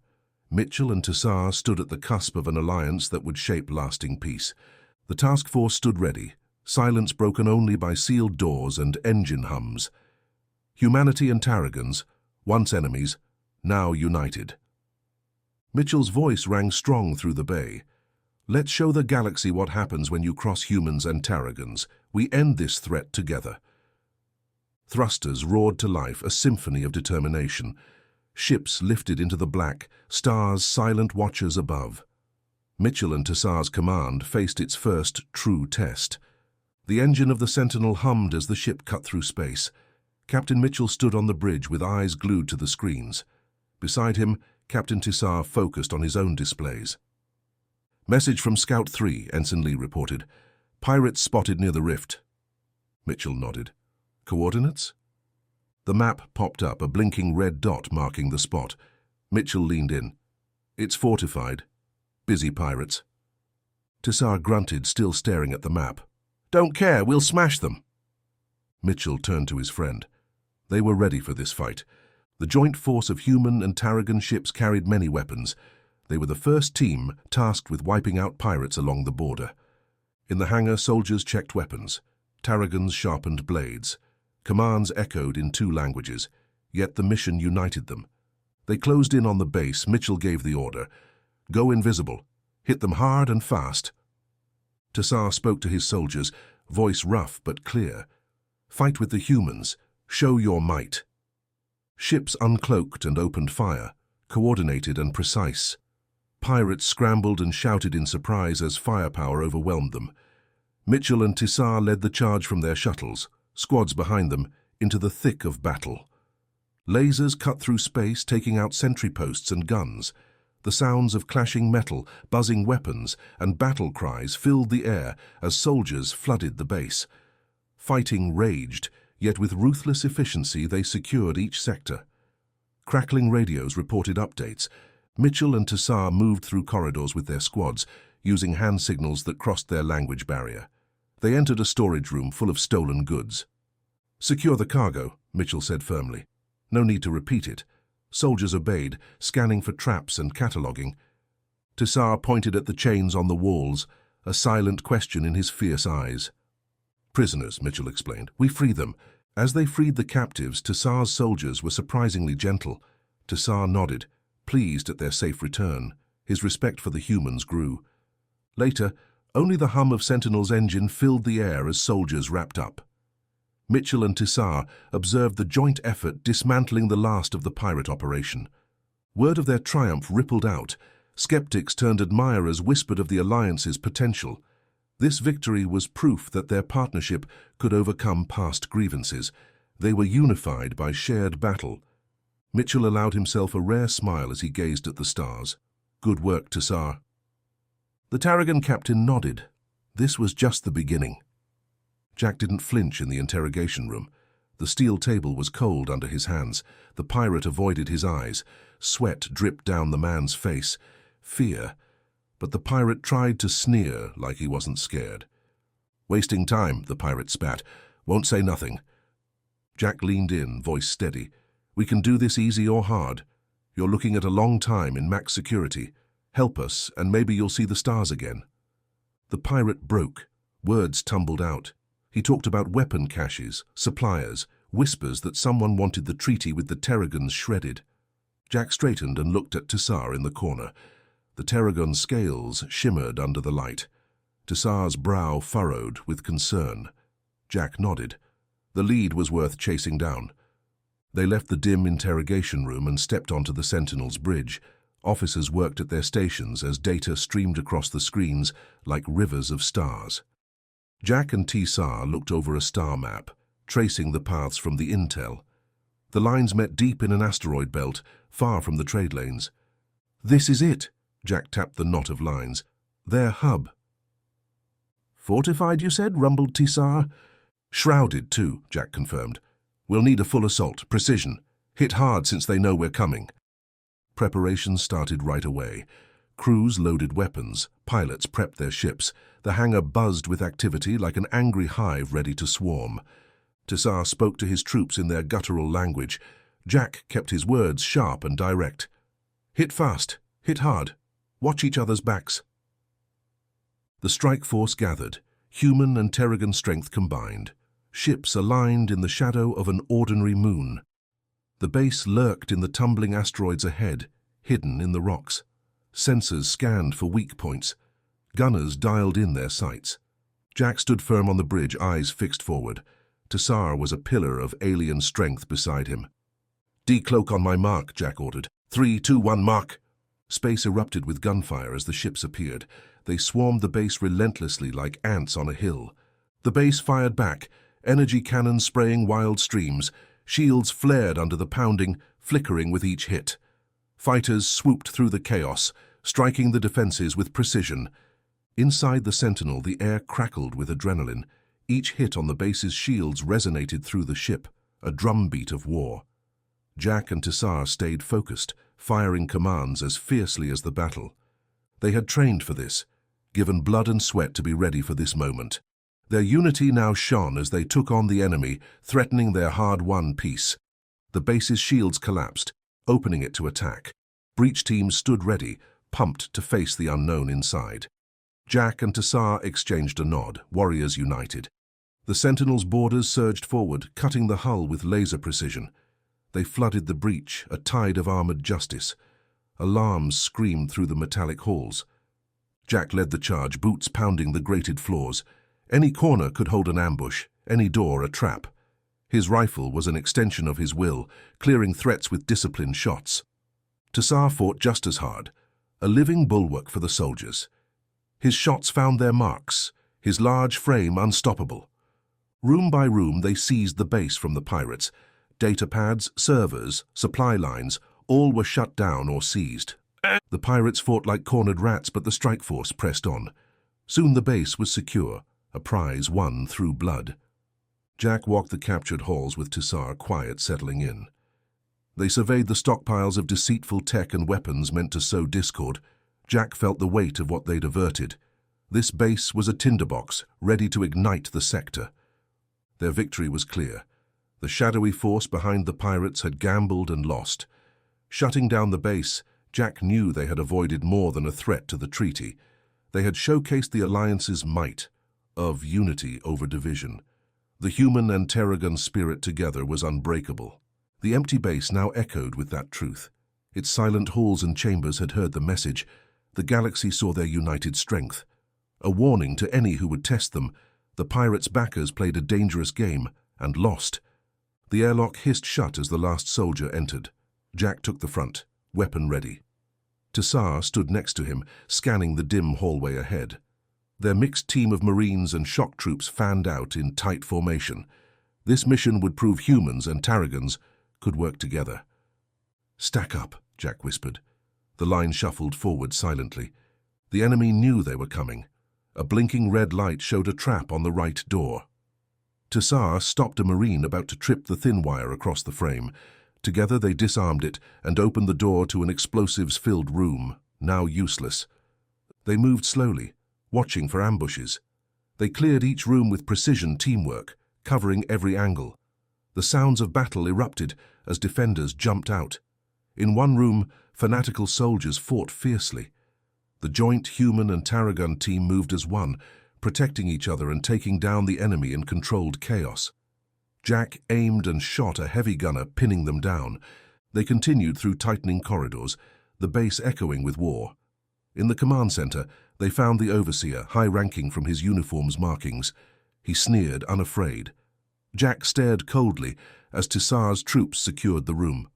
Speaker 1: Mitchell and Tissar stood at the cusp of an alliance that would shape lasting peace. The task force stood ready, silence broken only by sealed doors and engine hums. Humanity and Tarragons, once enemies, now united. Mitchell's voice rang strong through the bay. Let's show the galaxy what happens when you cross humans and Tarragons. We end this threat together. Thrusters roared to life, a symphony of determination. Ships lifted into the black, stars silent watchers above. Mitchell and Tissar's command faced its first true test. The engine of the Sentinel hummed as the ship cut through space. Captain Mitchell stood on the bridge with eyes glued to the screens. Beside him, Captain Tissar focused on his own displays. Message from Scout 3, Ensign Lee reported. Pirates spotted near the rift. Mitchell nodded. Coordinates? The map popped up, a blinking red dot marking the spot. Mitchell leaned in. It's fortified. Busy pirates. Tissar grunted, still staring at the map. Don't care, we'll smash them. Mitchell turned to his friend. They were ready for this fight. The joint force of human and Tarragon ships carried many weapons. They were the first team tasked with wiping out pirates along the border. In the hangar, soldiers checked weapons. Tarragons sharpened blades. Commands echoed in 2 languages, yet the mission united them. They closed in on the base. Mitchell gave the order. Go invisible. Hit them hard and fast. Tassar spoke to his soldiers, voice rough but clear. Fight with the humans. Show your might. Ships uncloaked and opened fire, coordinated and precise. Pirates scrambled and shouted in surprise as firepower overwhelmed them. Mitchell and Tassar led the charge from their shuttles, squads behind them, into the thick of battle. Lasers cut through space, taking out sentry posts and guns. The sounds of clashing metal, buzzing weapons, and battle cries filled the air as soldiers flooded the base. Fighting raged, yet with ruthless efficiency they secured each sector. Crackling radios reported updates. Mitchell and Tassar moved through corridors with their squads, using hand signals that crossed their language barrier. They entered a storage room full of stolen goods. Secure the cargo, Mitchell said firmly. No need to repeat it. Soldiers obeyed, scanning for traps and cataloguing. Tassar pointed at the chains on the walls, a silent question in his fierce eyes. Prisoners, Mitchell explained. We free them. As they freed the captives, Tassar's soldiers were surprisingly gentle. Tassar nodded, pleased at their safe return. His respect for the humans grew. Later, only the hum of Sentinel's engine filled the air as soldiers wrapped up. Mitchell and Tassar observed the joint effort dismantling the last of the pirate operation. Word of their triumph rippled out. Skeptics turned admirers whispered of the alliance's potential. This victory was proof that their partnership could overcome past grievances. They were unified by shared battle. Mitchell allowed himself a rare smile as he gazed at the stars. Good work, Tassar. The Tarragon captain nodded. This was just the beginning. Jack didn't flinch in the interrogation room. The steel table was cold under his hands. The pirate avoided his eyes. Sweat dripped down the man's face. Fear. But the pirate tried to sneer like he wasn't scared. Wasting time, the pirate spat. Won't say nothing. Jack leaned in, voice steady. We can do this easy or hard. You're looking at a long time in max security. Help us, and maybe you'll see the stars again. The pirate broke. Words tumbled out. He talked about weapon caches, suppliers, whispers that someone wanted the treaty with the Tarragons shredded. Jack straightened and looked at Tassar in the corner. The Tarragon scales shimmered under the light. Tassar's brow furrowed with concern. Jack nodded. The lead was worth chasing down. They left the dim interrogation room and stepped onto the Sentinel's bridge. Officers worked at their stations as data streamed across the screens like rivers of stars. Jack and Tassar looked over a star map, tracing the paths from the intel. The lines met deep in an asteroid belt, far from the trade lanes. This is it, Jack tapped the knot of lines. Their hub. Fortified, you said, rumbled Tassar. Shrouded, too, Jack confirmed. We'll need a full assault, precision. Hit hard since they know we're coming. Preparations started right away. Crews loaded weapons, pilots prepped their ships. The hangar buzzed with activity like an angry hive ready to swarm. Tassar spoke to his troops in their guttural language. Jack kept his words sharp and direct. Hit fast, hit hard, watch each other's backs. The strike force gathered, human and Tarragon strength combined. Ships aligned in the shadow of an ordinary moon. The base lurked in the tumbling asteroids ahead, hidden in the rocks. Sensors scanned for weak points. Gunners dialed in their sights. Jack stood firm on the bridge, eyes fixed forward. Tassar was a pillar of alien strength beside him. Decloak on my mark, Jack ordered. 3, 2, 1, mark. Space erupted with gunfire as the ships appeared. They swarmed the base relentlessly like ants on a hill. The base fired back, energy cannons spraying wild streams. Shields flared under the pounding, flickering with each hit. Fighters swooped through the chaos, striking the defenses with precision. Inside the Sentinel, the air crackled with adrenaline. Each hit on the base's shields resonated through the ship, a drumbeat of war. Jack and Tassar stayed focused, firing commands as fiercely as the battle. They had trained for this, given blood and sweat to be ready for this moment. Their unity now shone as they took on the enemy, threatening their hard-won peace. The base's shields collapsed, opening it to attack. Breach teams stood ready, pumped to face the unknown inside. Jack and Tassar exchanged a nod, warriors united. The Sentinel's boarders surged forward, cutting the hull with laser precision. They flooded the breach, a tide of armored justice. Alarms screamed through the metallic halls. Jack led the charge, boots pounding the grated floors. Any corner could hold an ambush, any door a trap. His rifle was an extension of his will, clearing threats with disciplined shots. Tassar fought just as hard, a living bulwark for the soldiers. His shots found their marks, his large frame unstoppable. Room by room they seized the base from the pirates. Data pads, servers, supply lines, all were shut down or seized. The pirates fought like cornered rats, but the strike force pressed on. Soon the base was secure, a prize won through blood. Jack walked the captured halls with Tassar quiet settling in. They surveyed the stockpiles of deceitful tech and weapons meant to sow discord. Jack felt the weight of what they'd averted. This base was a tinderbox, ready to ignite the sector. Their victory was clear. The shadowy force behind the pirates had gambled and lost. Shutting down the base, Jack knew they had avoided more than a threat to the treaty. They had showcased the alliance's might, of unity over division. The human and Terragon spirit together was unbreakable. The empty base now echoed with that truth. Its silent halls and chambers had heard the message. The galaxy saw their united strength. A warning to any who would test them. The pirates' backers played a dangerous game and lost. The airlock hissed shut as the last soldier entered. Jack took the front, weapon ready. Tassar stood next to him, scanning the dim hallway ahead. Their mixed team of Marines and shock troops fanned out in tight formation. This mission would prove humans and Tarragons could work together. "Stack up," Jack whispered. The line shuffled forward silently. The enemy knew they were coming. A blinking red light showed a trap on the right door. Tassar stopped a Marine about to trip the thin wire across the frame. Together they disarmed it and opened the door to an explosives-filled room, now useless. They moved slowly, watching for ambushes. They cleared each room with precision teamwork, covering every angle. The sounds of battle erupted as defenders jumped out. In one room, fanatical soldiers fought fiercely. The joint human and Tarragon team moved as one, protecting each other and taking down the enemy in controlled chaos. Jack aimed and shot a heavy gunner, pinning them down. They continued through tightening corridors, the base echoing with war. In the command center, they found the Overseer, high-ranking from his uniform's markings. He sneered, unafraid. Jack stared coldly as Tassar's troops secured the room.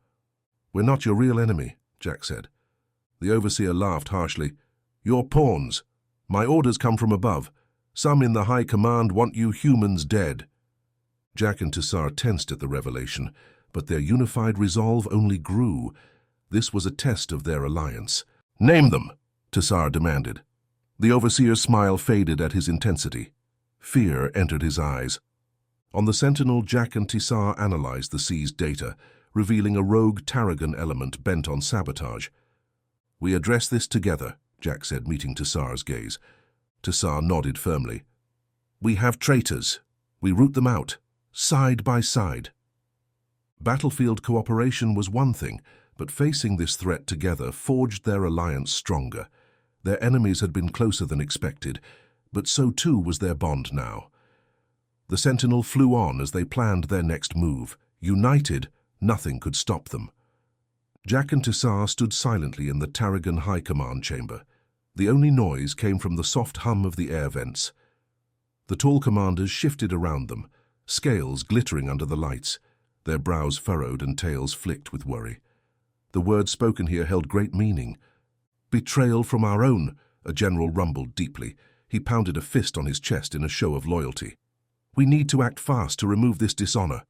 Speaker 1: "We're not your real enemy," Jack said. The Overseer laughed harshly. "You're pawns. My orders come from above. Some in the high command want you humans dead." Jack and Tassar tensed at the revelation, but their unified resolve only grew. This was a test of their alliance. "Name them," Tassar demanded. The Overseer's smile faded at his intensity. Fear entered his eyes. On the Sentinel, Jack and Tassar analyzed the seized data, revealing a rogue Tarragon element bent on sabotage. "We address this together," Jack said, meeting Tassar's gaze. Tassar nodded firmly. "We have traitors. We root them out, side by side." Battlefield cooperation was one thing, but facing this threat together forged their alliance stronger. Their enemies had been closer than expected, but so too was their bond now. The Sentinel flew on as they planned their next move. United, nothing could stop them. Jack and Tassar stood silently in the Tarragon High Command chamber. The only noise came from the soft hum of the air vents. The tall commanders shifted around them, scales glittering under the lights, their brows furrowed and tails flicked with worry. The words spoken here held great meaning. "Betrayal from our own," a general rumbled deeply. He pounded a fist on his chest in a show of loyalty. "We need to act fast to remove this dishonor."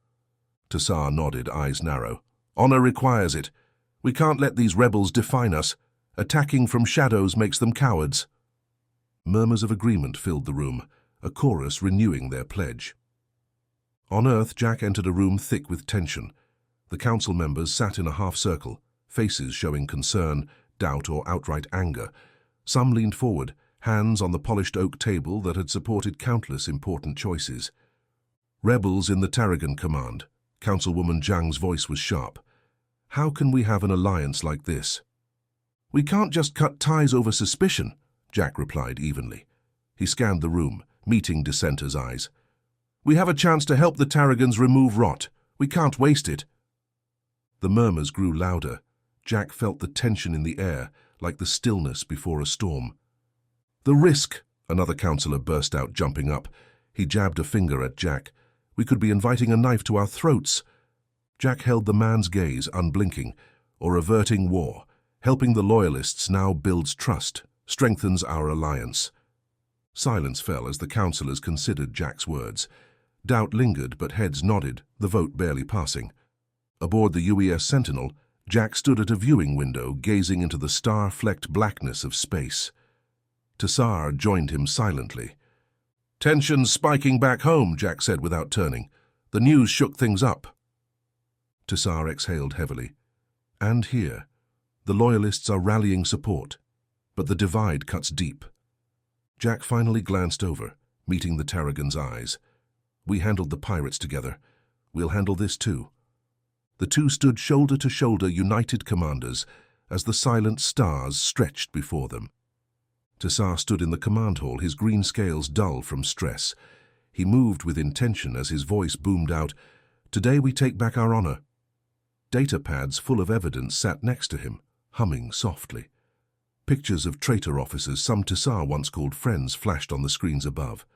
Speaker 1: Tassar nodded, eyes narrow. "Honor requires it. We can't let these rebels define us. Attacking from shadows makes them cowards." Murmurs of agreement filled the room, a chorus renewing their pledge. On Earth, Jack entered a room thick with tension. The council members sat in a half-circle, faces showing concern, doubt, or outright anger. Some leaned forward, hands on the polished oak table that had supported countless important choices. "Rebels in the Tarragon Command," Councilwoman Zhang's voice was sharp. "How can we have an alliance like this?" "We can't just cut ties over suspicion," Jack replied evenly. He scanned the room, meeting dissenters' eyes. "We have a chance to help the Tarragons remove rot. We can't waste it." The murmurs grew louder. Jack felt the tension in the air, like the stillness before a storm. "The risk!" another councillor burst out, jumping up. He jabbed a finger at Jack. "We could be inviting a knife to our throats." Jack held the man's gaze, unblinking. "Or averting war. Helping the Loyalists now builds trust, strengthens our alliance." Silence fell as the councillors considered Jack's words. Doubt lingered, but heads nodded, the vote barely passing. Aboard the UES Sentinel, Jack stood at a viewing window, gazing into the star-flecked blackness of space. Tassar joined him silently. "Tensions spiking back home," Jack said without turning. "The news shook things up." Tassar exhaled heavily. "And here, the Loyalists are rallying support, but the divide cuts deep." Jack finally glanced over, meeting the Tarragon's eyes. "We handled the pirates together. We'll handle this too." The two stood shoulder to shoulder, united commanders, as the silent stars stretched before them. Tassar stood in the command hall, his green scales dull from stress. He moved with intention as his voice boomed out, "Today we take back our honor." Data pads full of evidence sat next to him, humming softly. Pictures of traitor officers some Tassar once called friends flashed on the screens above.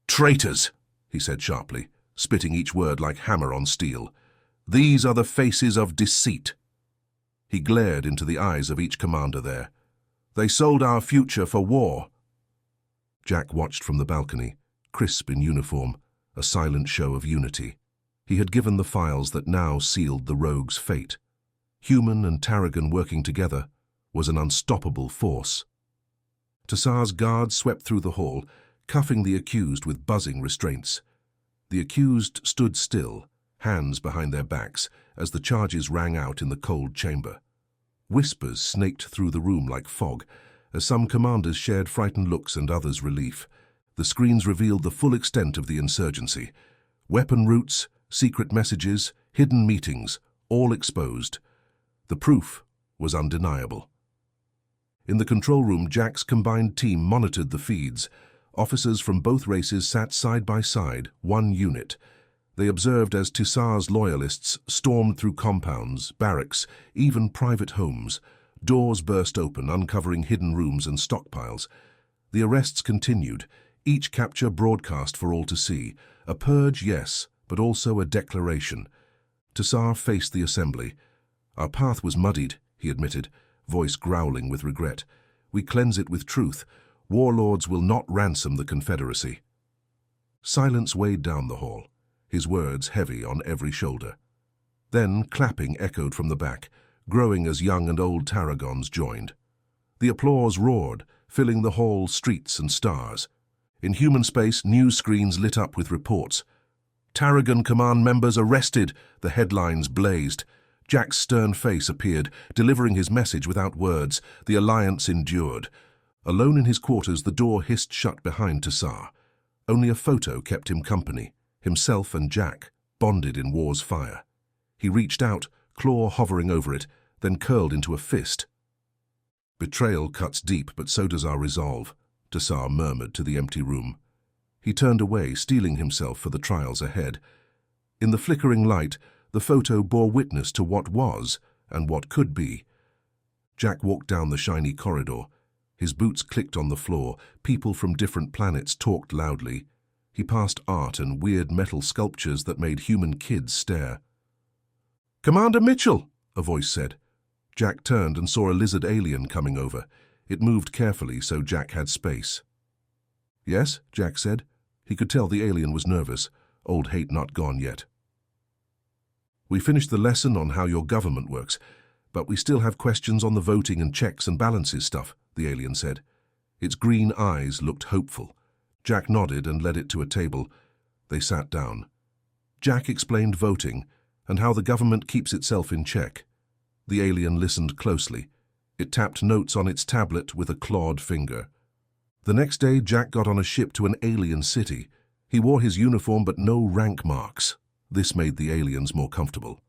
Speaker 1: "Traitors!" he said sharply, spitting each word like hammer on steel. "These are the faces of deceit." He glared into the eyes of each commander there. "They sold our future for war." Jack watched from the balcony, crisp in uniform, a silent show of unity. He had given the files that now sealed the rogue's fate. Human and Tarragon working together was an unstoppable force. Tassar's guards swept through the hall, cuffing the accused with buzzing restraints. The accused stood still, hands behind their backs, as the charges rang out in the cold chamber. Whispers snaked through the room like fog, as some commanders shared frightened looks and others relief. The screens revealed the full extent of the insurgency. Weapon routes, secret messages, hidden meetings, all exposed. The proof was undeniable. In the control room, Jack's combined team monitored the feeds. Officers from both races sat side by side, one unit. They observed as Tassar's Loyalists stormed through compounds, barracks, even private homes. Doors burst open, uncovering hidden rooms and stockpiles. The arrests continued, each capture broadcast for all to see. A purge, yes, but also a declaration. Tassar faced the assembly. "Our path was muddied," he admitted, voice growling with regret. "We cleanse it with truth. Warlords will not ransom the Confederacy." Silence weighed down the hall, his words heavy on every shoulder. Then clapping echoed from the back, growing as young and old Tarragons joined. The applause roared, filling the hall's streets and stars. In human space, news screens lit up with reports. "Tarragon Command members arrested," the headlines blazed. Jack's stern face appeared, delivering his message without words. The alliance endured. Alone in his quarters, the door hissed shut behind Tassar. Only a photo kept him company, himself and Jack, bonded in war's fire. He reached out, claw hovering over it, then curled into a fist. "Betrayal cuts deep, but so does our resolve," Tassar murmured to the empty room. He turned away, steeling himself for the trials ahead. In the flickering light, the photo bore witness to what was and what could be. Jack walked down the shiny corridor. His boots clicked on the floor. People from different planets talked loudly. He passed art and weird metal sculptures that made human kids stare. "Commander Mitchell," a voice said. Jack turned and saw a lizard alien coming over. It moved carefully, so Jack had space. "Yes," Jack said. He could tell the alien was nervous, old hate not gone yet. "We finished the lesson on how your government works, but we still have questions on the voting and checks and balances stuff," the alien said. Its green eyes looked hopeful. Jack nodded and led it to a table. They sat down. Jack explained voting and how the government keeps itself in check. The alien listened closely. It tapped notes on its tablet with a clawed finger. The next day, Jack got on a ship to an alien city. He wore his uniform but no rank marks. This made the aliens more comfortable.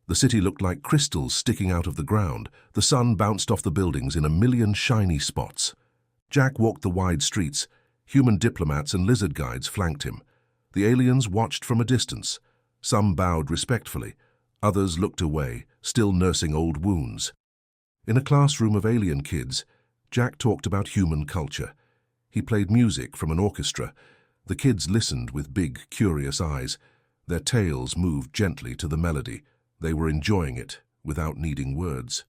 Speaker 1: The city looked like crystals sticking out of the ground. The sun bounced off the buildings in a million shiny spots. Jack walked the wide streets. Human diplomats and lizard guides flanked him. The aliens watched from a distance. Some bowed respectfully. Others looked away, still nursing old wounds. In a classroom of alien kids, Jack talked about human culture. He played music from an orchestra. The kids listened with big, curious eyes. Their tails moved gently to the melody. They were enjoying it, without needing words.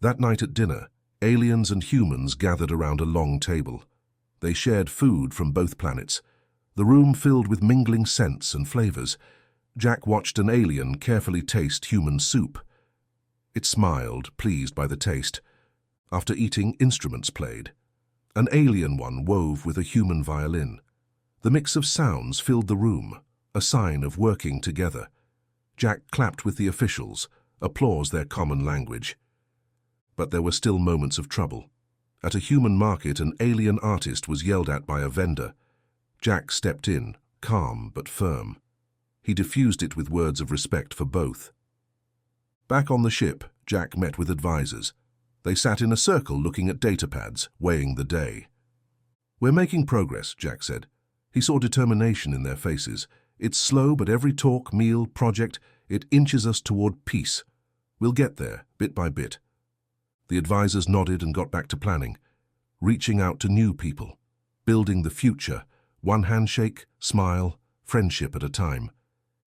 Speaker 1: That night at dinner, aliens and humans gathered around a long table. They shared food from both planets. The room filled with mingling scents and flavors. Jack watched an alien carefully taste human soup. It smiled, pleased by the taste. After eating, instruments played. An alien one wove with a human violin. The mix of sounds filled the room, a sign of working together. Jack clapped with the officials, applause their common language. But there were still moments of trouble. At a human market, an alien artist was yelled at by a vendor. Jack stepped in, calm but firm. He diffused it with words of respect for both. Back on the ship, Jack met with advisors. They sat in a circle looking at datapads, weighing the day. "We're making progress," Jack said. He saw determination in their faces. "It's slow, but every talk, meal, project, it inches us toward peace. We'll get there, bit by bit." The advisors nodded and got back to planning, reaching out to new people, building the future, one handshake, smile, friendship at a time.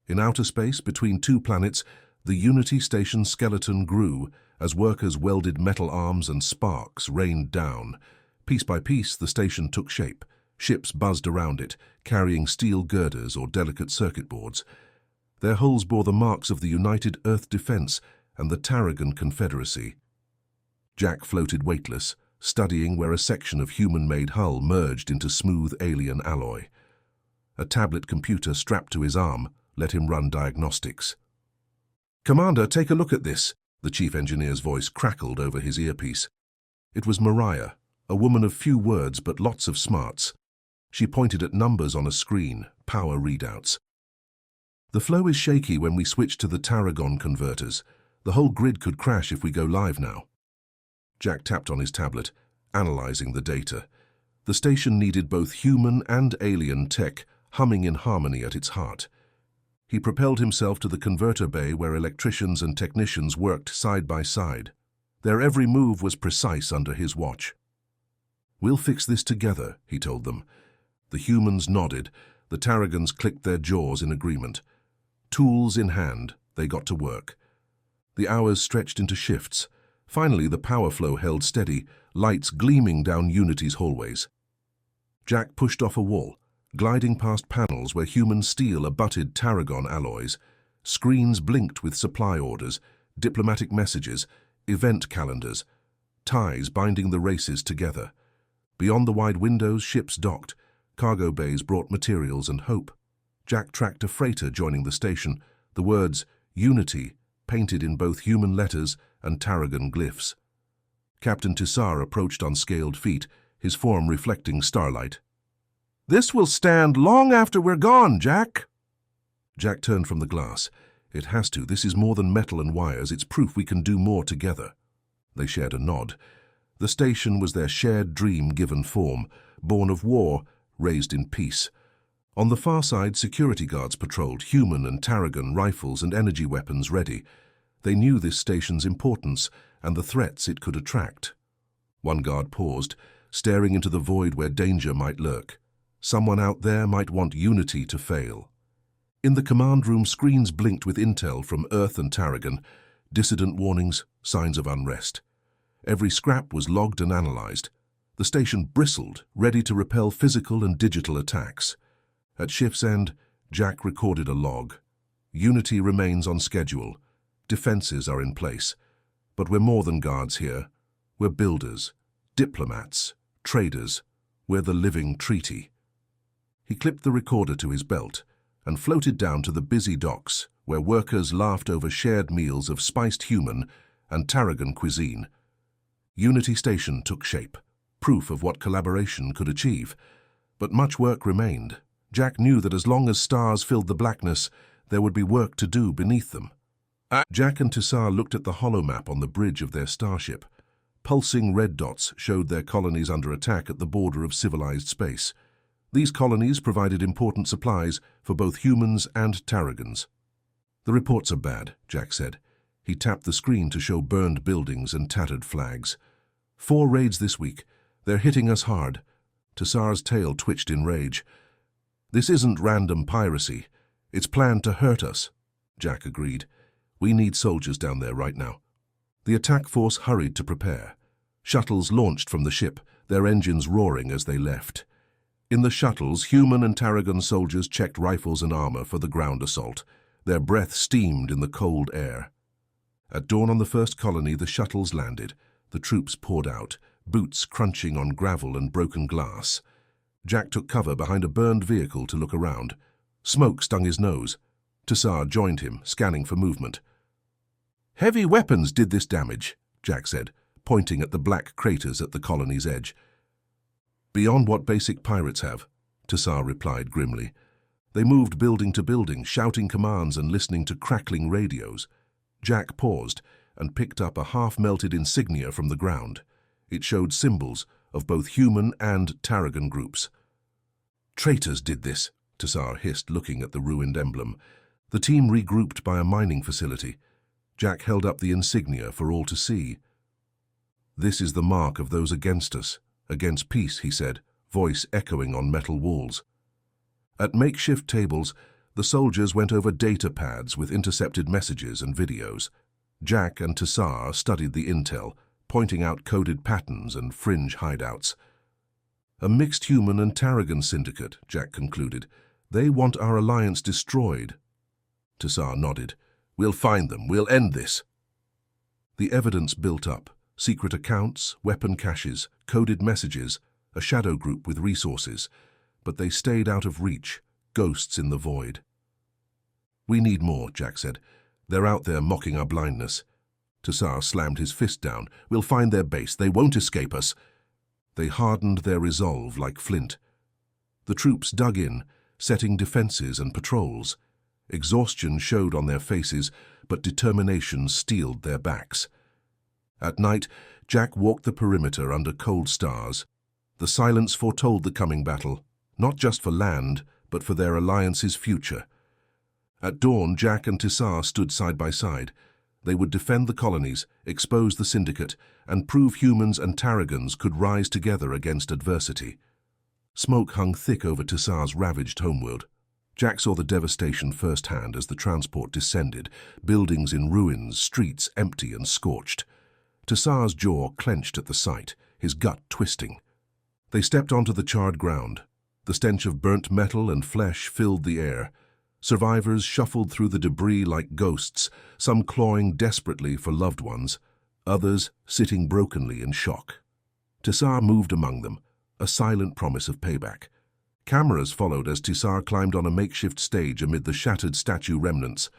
Speaker 1: In outer space, between two planets, the Unity Station skeleton grew as workers welded metal arms and sparks rained down. Piece by piece, the station took shape. Ships buzzed around it, carrying steel girders or delicate circuit boards. Their hulls bore the marks of the United Earth Defense and the Tarragon Confederacy. Jack floated weightless, studying where a section of human-made hull merged into smooth alien alloy. A tablet computer strapped to his arm let him run diagnostics. "Commander, take a look at this," the chief engineer's voice crackled over his earpiece. It was Mariah, a woman of few words but lots of smarts. She pointed at numbers on a screen, power readouts. "The flow is shaky when we switch to the Tarragon converters. The whole grid could crash if we go live now." Jack tapped on his tablet, analyzing the data. The station needed both human and alien tech, humming in harmony at its heart. He propelled himself to the converter bay where electricians and technicians worked side by side. Their every move was precise under his watch. "We'll fix this together," he told them. The humans nodded. The Tarragons clicked their jaws in agreement. Tools in hand, they got to work. The hours stretched into shifts. Finally, the power flow held steady, lights gleaming down Unity's hallways. Jack pushed off a wall, gliding past panels where human steel abutted Tarragon alloys. Screens blinked with supply orders, diplomatic messages, event calendars, ties binding the races together. Beyond the wide windows, ships docked. Cargo bays brought materials and hope. Jack tracked a freighter joining the station, the words Unity painted in both human letters and Tarragon glyphs. Captain Tissar approached on scaled feet, his form reflecting starlight. "This will stand long after we're gone, Jack." Jack turned from the glass. "It has to. This is more than metal and wires. It's proof we can do more together." They shared a nod. The station was their shared dream given form, born of war, raised in peace. On the far side, security guards patrolled, human and Tarragon rifles and energy weapons ready. They knew this station's importance and the threats it could attract. One guard paused, staring into the void where danger might lurk. Someone out there might want Unity to fail. In the command room, screens blinked with intel from Earth and Tarragon, dissident warnings, signs of unrest. Every scrap was logged and analyzed. The station bristled, ready to repel physical and digital attacks. At shift's end, Jack recorded a log. Unity remains on schedule. Defenses are in place. But we're more than guards here. We're builders, diplomats, traders. We're the living treaty. He clipped the recorder to his belt and floated down to the busy docks where workers laughed over shared meals of spiced human and Tarragon cuisine. Unity Station took shape, proof of what collaboration could achieve. But much work remained. Jack knew that as long as stars filled the blackness, there would be work to do beneath them. Jack and Tissar looked at the holomap on the bridge of their starship. Pulsing red dots showed their colonies under attack at the border of civilized space. These colonies provided important supplies for both humans and Tarragons. The reports are bad, Jack said. He tapped the screen to show burned buildings and tattered flags. 4 raids this week. They're hitting us hard. Tassar's tail twitched in rage. This isn't random piracy. It's planned to hurt us, Jack agreed. We need soldiers down there right now. The attack force hurried to prepare. Shuttles launched from the ship, their engines roaring as they left. In the shuttles, human and Tarragon soldiers checked rifles and armor for the ground assault. Their breath steamed in the cold air. At dawn on the first colony, the shuttles landed. The troops poured out, boots crunching on gravel and broken glass. Jack took cover behind a burned vehicle to look around. Smoke stung his nose. Tassar joined him, scanning for movement. "Heavy weapons did this damage," Jack said, pointing at the black craters at the colony's edge. "Beyond what basic pirates have," Tassar replied grimly. They moved building to building, shouting commands and listening to crackling radios. Jack paused and picked up a half-melted insignia from the ground. It showed symbols of both human and Tarragon groups. "Traitors did this," Tassar hissed, looking at the ruined emblem. The team regrouped by a mining facility. Jack held up the insignia for all to see. "This is the mark of those against us, against peace," he said, voice echoing on metal walls. At makeshift tables, the soldiers went over data pads with intercepted messages and videos. Jack and Tassar studied the intel, pointing out coded patterns and fringe hideouts. "A mixed human and Tarragon syndicate," Jack concluded. "They want our alliance destroyed." Tassar nodded. "We'll find them. We'll end this." The evidence built up. Secret accounts, weapon caches, coded messages, a shadow group with resources. But they stayed out of reach, ghosts in the void. "We need more," Jack said. "They're out there mocking our blindness." Tassar slammed his fist down. "We'll find their base. They won't escape us." They hardened their resolve like flint. The troops dug in, setting defenses and patrols. Exhaustion showed on their faces, but determination steeled their backs. At night, Jack walked the perimeter under cold stars. The silence foretold the coming battle, not just for land, but for their alliance's future. At dawn, Jack and Tassar stood side by side. They would defend the colonies, expose the syndicate, and prove humans and Tarragons could rise together against adversity. Smoke hung thick over Tassar's ravaged homeworld. Jack saw the devastation firsthand as the transport descended, buildings in ruins, streets empty and scorched. Tassar's jaw clenched at the sight, his gut twisting. They stepped onto the charred ground. The stench of burnt metal and flesh filled the air. Survivors shuffled through the debris like ghosts, some clawing desperately for loved ones, others sitting brokenly in shock. Tassar moved among them, a silent promise of payback. Cameras followed as Tassar climbed on a makeshift stage amid the shattered statue remnants.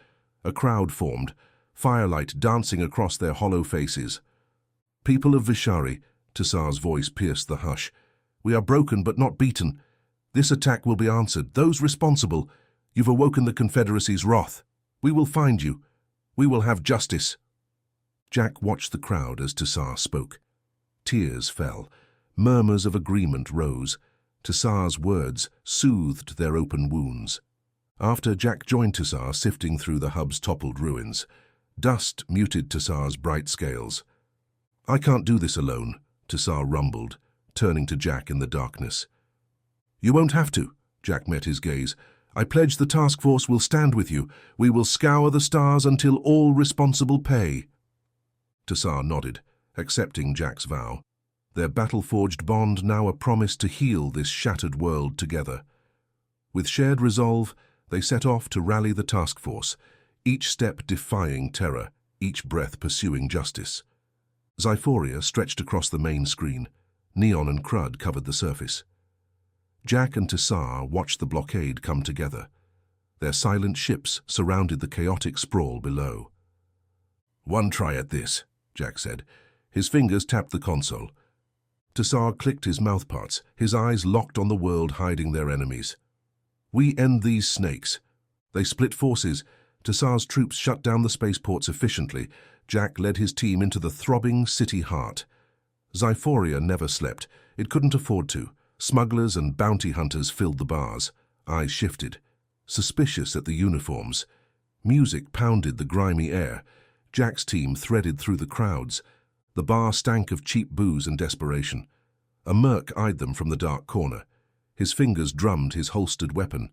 Speaker 1: A crowd formed, firelight dancing across their hollow faces. "People of Vishari," Tassar's voice pierced the hush. "We are broken but not beaten. This attack will be answered. Those responsible, you've awoken the Confederacy's wrath. We will find you. We will have justice." Jack watched the crowd as Tassar spoke. Tears fell. Murmurs of agreement rose. Tassar's words soothed their open wounds. After, Jack joined Tassar, sifting through the hub's toppled ruins. Dust muted Tassar's bright scales. "I can't do this alone," Tassar rumbled, turning to Jack in the darkness. "You won't have to," Jack met his gaze. "I pledge the task force will stand with you. We will scour the stars until all responsible pay." Tassar nodded, accepting Jack's vow. Their battle-forged bond now a promise to heal this shattered world together. With shared resolve, they set off to rally the task force, each step defying terror, each breath pursuing justice. Sci-Fi stretched across the main screen. Neon and crud covered the surface. Jack and Tassar watched the blockade come together. Their silent ships surrounded the chaotic sprawl below. "One try at this," Jack said. His fingers tapped the console. Tassar clicked his mouthparts, his eyes locked on the world hiding their enemies. "We end these snakes." They split forces. Tassar's troops shut down the spaceports efficiently. Jack led his team into the throbbing city heart. Sci-Fi never slept. It couldn't afford to. Smugglers and bounty hunters filled the bars. Eyes shifted, suspicious at the uniforms. Music pounded the grimy air. Jack's team threaded through the crowds. The bar stank of cheap booze and desperation. A merc eyed them from the dark corner. His fingers drummed his holstered weapon.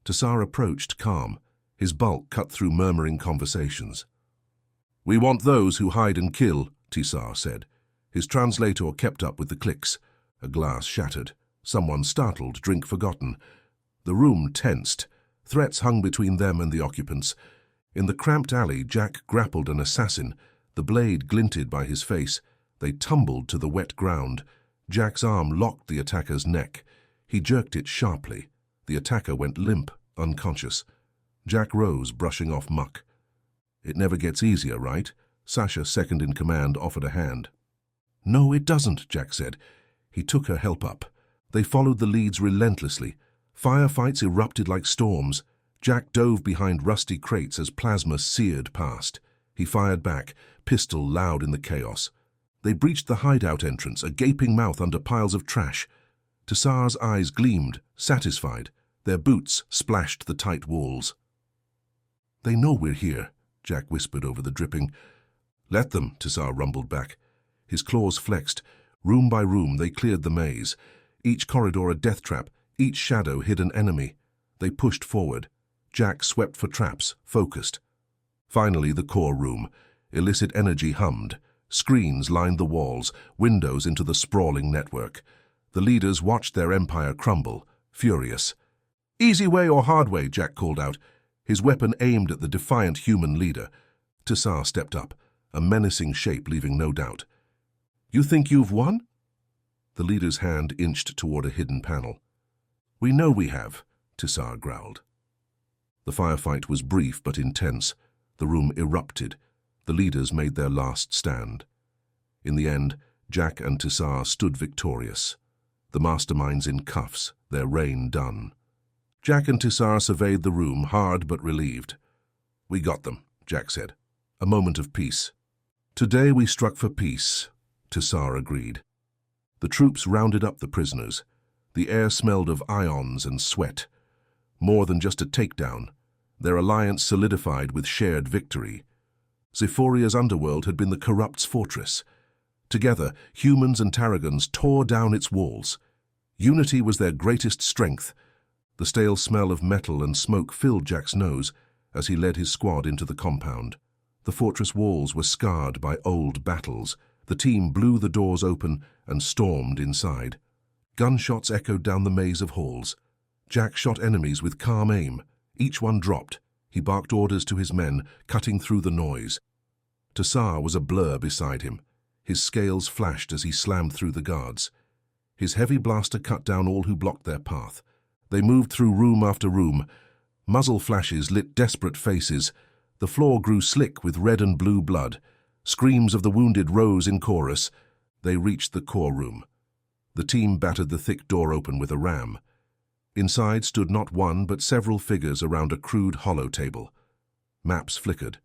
Speaker 1: Tassar approached, calm, his bulk cut through murmuring conversations. "We want those who hide and kill," Tassar said. His translator kept up with the clicks. A glass shattered. Someone startled, drink forgotten. The room tensed. Threats hung between them and the occupants. In the cramped alley, Jack grappled an assassin. The blade glinted by his face. They tumbled to the wet ground. Jack's arm locked the attacker's neck. He jerked it sharply. The attacker went limp, unconscious. Jack rose, brushing off muck. "It never gets easier, right?" Sasha, second in command, offered a hand. "No, it doesn't," Jack said. He took her help up. They followed the leads relentlessly. Firefights erupted like storms. Jack dove behind rusty crates as plasma seared past. He fired back, pistol loud in the chaos. They breached the hideout entrance, a gaping mouth under piles of trash. Tassar's eyes gleamed, satisfied. Their boots splashed the tight walls. "They know we're here," Jack whispered over the dripping. "Let them," Tassar rumbled back. His claws flexed. Room by room, they cleared the maze. Each corridor a death trap, each shadow hid an enemy. They pushed forward. Jack swept for traps, focused. Finally, the core room. Illicit energy hummed. Screens lined the walls, windows into the sprawling network. The leaders watched their empire crumble, furious. "Easy way or hard way," Jack called out, his weapon aimed at the defiant human leader. Tassar stepped up, a menacing shape leaving no doubt. "You think you've won?" The leader's hand inched toward a hidden panel. "We know we have," Tassar growled. The firefight was brief but intense. The room erupted. The leaders made their last stand. In the end, Jack and Tassar stood victorious. The masterminds in cuffs, their reign done. Jack and Tassar surveyed the room, hard but relieved. "We got them," Jack said. A moment of peace. "Today we struck for peace," Tassar agreed. The troops rounded up the prisoners. The air smelled of ions and sweat. More than just a takedown. Their alliance solidified with shared victory. Zephoria's underworld had been the corrupt's fortress. Together, humans and Tarragons tore down its walls. Unity was their greatest strength. The stale smell of metal and smoke filled Jack's nose as he led his squad into the compound. The fortress walls were scarred by old battles. The team blew the doors open and stormed inside. Gunshots echoed down the maze of halls. Jack shot enemies with calm aim. Each one dropped. He barked orders to his men, cutting through the noise. Tassar was a blur beside him. His scales flashed as he slammed through the guards. His heavy blaster cut down all who blocked their path. They moved through room after room. Muzzle flashes lit desperate faces. The floor grew slick with red and blue blood. Screams of the wounded rose in chorus. They reached the core room. The team battered the thick door open with a ram. Inside stood not one but several figures around a crude hollow table. Maps flickered.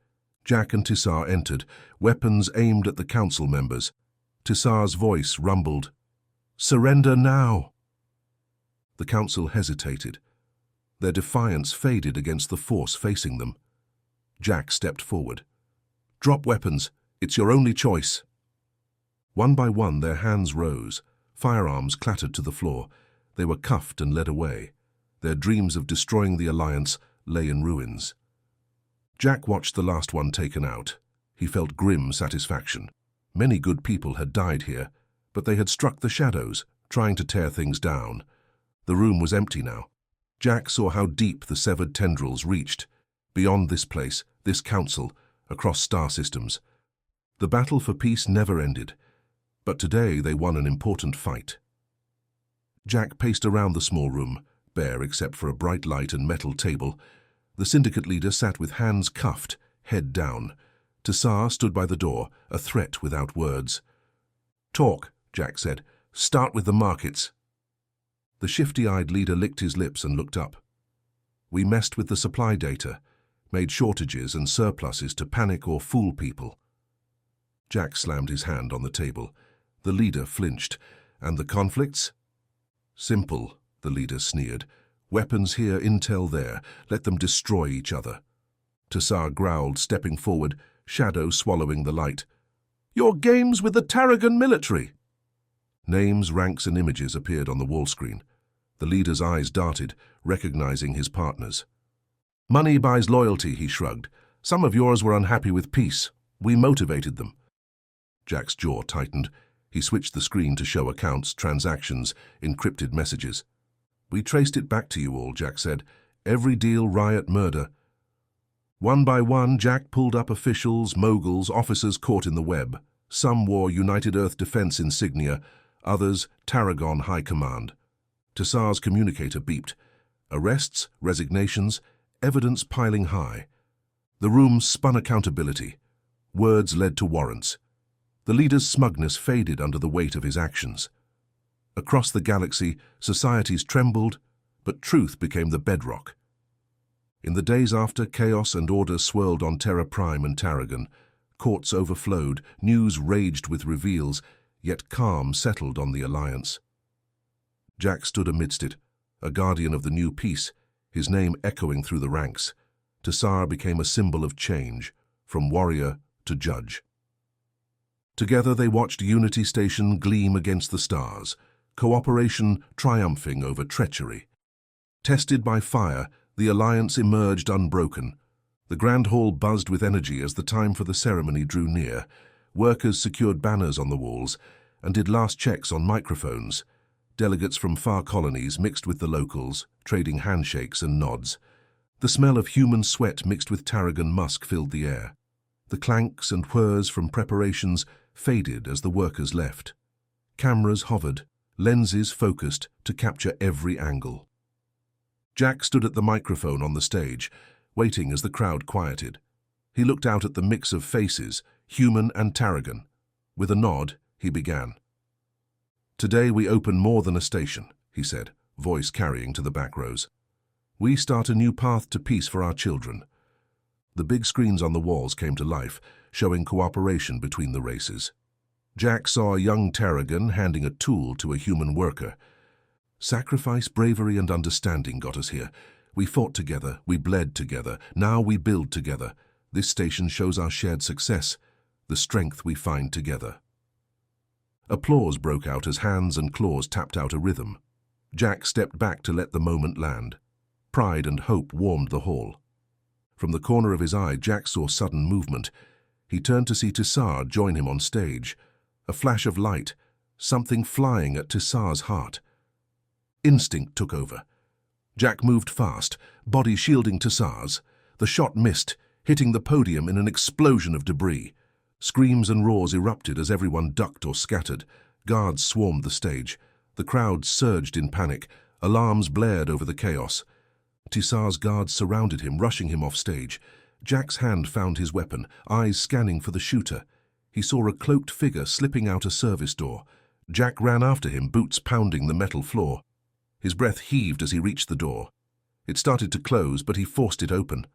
Speaker 1: Jack and Tassar entered, weapons aimed at the council members. Tassar's voice rumbled, "Surrender now!" The council hesitated. Their defiance faded against the force facing them. Jack stepped forward. "Drop weapons. It's your only choice." One by one, their hands rose. Firearms clattered to the floor. They were cuffed and led away. Their dreams of destroying the Alliance lay in ruins. Jack watched the last one taken out. He felt grim satisfaction. Many good people had died here, but they had struck the shadows, trying to tear things down. The room was empty now. Jack saw how deep the severed tendrils reached, beyond this place, this council, across star systems. The battle for peace never ended, but today they won an important fight. Jack paced around the small room, bare except for a bright light and metal table. The syndicate leader sat with hands cuffed, head down. Tassar stood by the door, a threat without words. "Talk," Jack said. "Start with the markets." The shifty-eyed leader licked his lips and looked up. "We messed with the supply data, made shortages and surpluses to panic or fool people." Jack slammed his hand on the table. The leader flinched. "And the conflicts?" "Simple," the leader sneered. "Weapons here, intel there. Let them destroy each other." Tassar growled, stepping forward, shadow swallowing the light. "Your games with the Tarragon military!" Names, ranks, and images appeared on the wall screen. The leader's eyes darted, recognizing his partners. "Money buys loyalty," he shrugged. "Some of yours were unhappy with peace. We motivated them." Jack's jaw tightened. He switched the screen to show accounts, transactions, encrypted messages. "We traced it back to you all," Jack said. "Every deal, riot, murder." One by one, Jack pulled up officials, moguls, officers caught in the web. Some wore United Earth Defense insignia, others Tarragon High Command. Tassar's communicator beeped. Arrests, resignations, evidence piling high. The room spun accountability. Words led to warrants. The leader's smugness faded under the weight of his actions. Across the galaxy, societies trembled, but truth became the bedrock. In the days after, chaos and order swirled on Terra Prime and Tarragon. Courts overflowed, news raged with reveals, yet calm settled on the alliance. Jack stood amidst it, a guardian of the new peace, his name echoing through the ranks. Tassar became a symbol of change, from warrior to judge. Together they watched Unity Station gleam against the stars, cooperation triumphing over treachery. Tested by fire, the alliance emerged unbroken. The Grand Hall buzzed with energy as the time for the ceremony drew near. Workers secured banners on the walls and did last checks on microphones. Delegates from far colonies mixed with the locals, trading handshakes and nods. The smell of human sweat mixed with Tarragon musk filled the air. The clanks and whirs from preparations faded as the workers left. Cameras hovered, lenses focused to capture every angle. Jack stood at the microphone on the stage, waiting as the crowd quieted. He looked out at the mix of faces, human and Tarragon. With a nod, he began. "Today we open more than a station," he said, voice carrying to the back rows. "We start a new path to peace for our children." The big screens on the walls came to life, showing cooperation between the races. Jack saw a young Tarragon handing a tool to a human worker. "Sacrifice, bravery, and understanding got us here. We fought together, we bled together, now we build together. This station shows our shared success, the strength we find together." Applause broke out as hands and claws tapped out a rhythm. Jack stepped back to let the moment land. Pride and hope warmed the hall. From the corner of his eye, Jack saw sudden movement. He turned to see Tassar join him on stage. A flash of light, something flying at Tassar's heart. Instinct took over. Jack moved fast, body shielding Tassar's. The shot missed, hitting the podium in an explosion of debris. Screams and roars erupted as everyone ducked or scattered. Guards swarmed the stage. The crowd surged in panic. Alarms blared over the chaos. Tassar's guards surrounded him, rushing him off stage. Jack's hand found his weapon, eyes scanning for the shooter. He saw a cloaked figure slipping out a service door. Jack ran after him, boots pounding the metal floor. His breath heaved as he reached the door. It started to close, but he forced it open.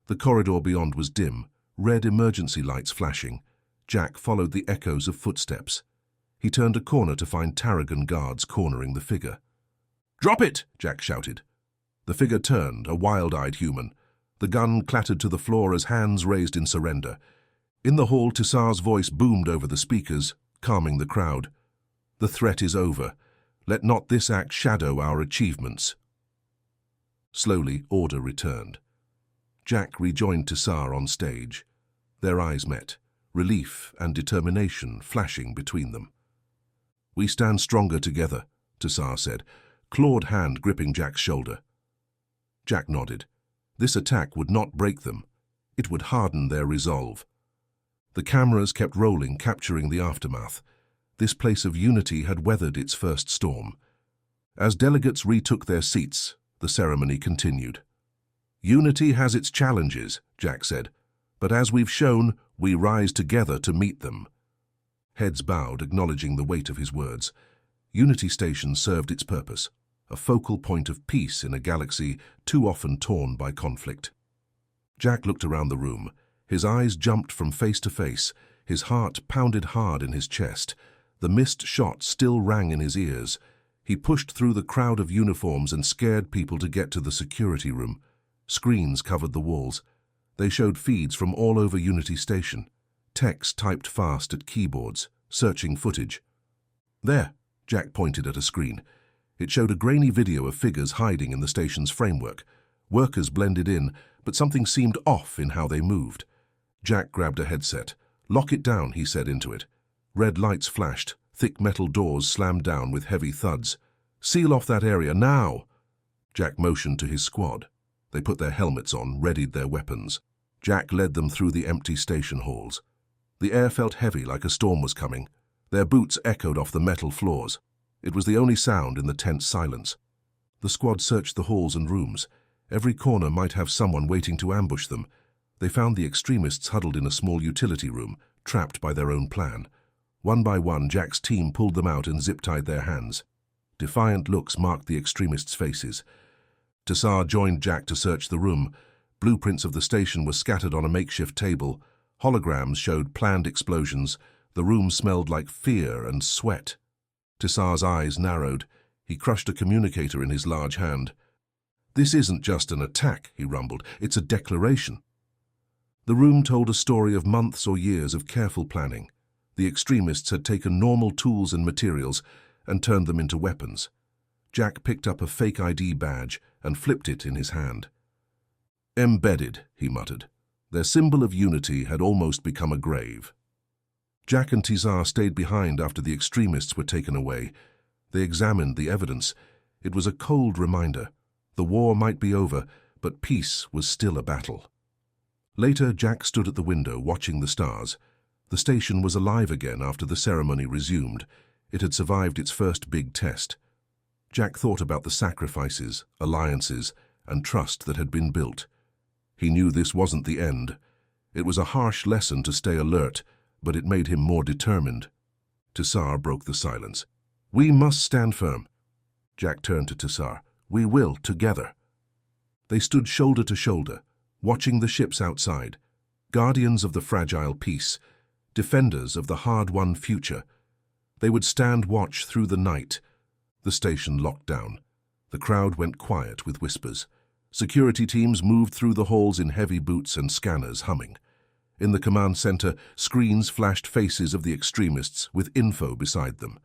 Speaker 1: The corridor beyond was dim, red emergency lights flashing. Jack followed the echoes of footsteps. He turned a corner to find Tarragon guards cornering the figure. "Drop it!" Jack shouted. The figure turned, a wild-eyed human. The gun clattered to the floor as hands raised in surrender. In the hall, Tassar's voice boomed over the speakers, calming the crowd. "The threat is over. Let not this act shadow our achievements." Slowly, order returned. Jack rejoined Tassar on stage. Their eyes met, relief and determination flashing between them. "We stand stronger together," Tassar said, clawed hand gripping Jack's shoulder. Jack nodded. This attack would not break them. It would harden their resolve. The cameras kept rolling, capturing the aftermath. This place of unity had weathered its first storm. As delegates retook their seats, the ceremony continued. "Unity has its challenges," Jack said, "but as we've shown, we rise together to meet them." Heads bowed, acknowledging the weight of his words. Unity Station served its purpose, a focal point of peace in a galaxy too often torn by conflict. Jack looked around the room. His eyes jumped from face to face. His heart pounded hard in his chest. The missed shot still rang in his ears. He pushed through the crowd of uniforms and scared people to get to the security room. Screens covered the walls. They showed feeds from all over Unity Station, text typed fast at keyboards, searching footage. There, Jack pointed at a screen. It showed a grainy video of figures hiding in the station's framework. Workers blended in, but something seemed off in how they moved. Jack grabbed a headset. "Lock it down," he said into it. Red lights flashed. Thick metal doors slammed down with heavy thuds. "Seal off that area, now!" Jack motioned to his squad. They put their helmets on, readied their weapons. Jack led them through the empty station halls. The air felt heavy, like a storm was coming. Their boots echoed off the metal floors. It was the only sound in the tense silence. The squad searched the halls and rooms. Every corner might have someone waiting to ambush them. They found the extremists huddled in a small utility room, trapped by their own plan. One by one, Jack's team pulled them out and zip-tied their hands. Defiant looks marked the extremists' faces. Tassar joined Jack to search the room. Blueprints of the station were scattered on a makeshift table. Holograms showed planned explosions. The room smelled like fear and sweat. Tassar's eyes narrowed. He crushed a communicator in his large hand. "This isn't just an attack," he rumbled. "It's a declaration." The room told a story of months or years of careful planning. The extremists had taken normal tools and materials and turned them into weapons. Jack picked up a fake ID badge and flipped it in his hand. "Embedded," he muttered. Their symbol of unity had almost become a grave. Jack and Tassar stayed behind after the extremists were taken away. They examined the evidence. It was a cold reminder. The war might be over, but peace was still a battle. Later, Jack stood at the window watching the stars. The station was alive again after the ceremony resumed. It had survived its first big test. Jack thought about the sacrifices, alliances, and trust that had been built. He knew this wasn't the end. It was a harsh lesson to stay alert, but it made him more determined. Tassar broke the silence. "We must stand firm." Jack turned to Tassar. "We will, together." They stood shoulder to shoulder, watching the ships outside, guardians of the fragile peace, defenders of the hard-won future. They would stand watch through the night. The station locked down. The crowd went quiet with whispers. Security teams moved through the halls in heavy boots and scanners humming. In the command center, screens flashed faces of the extremists with info beside them.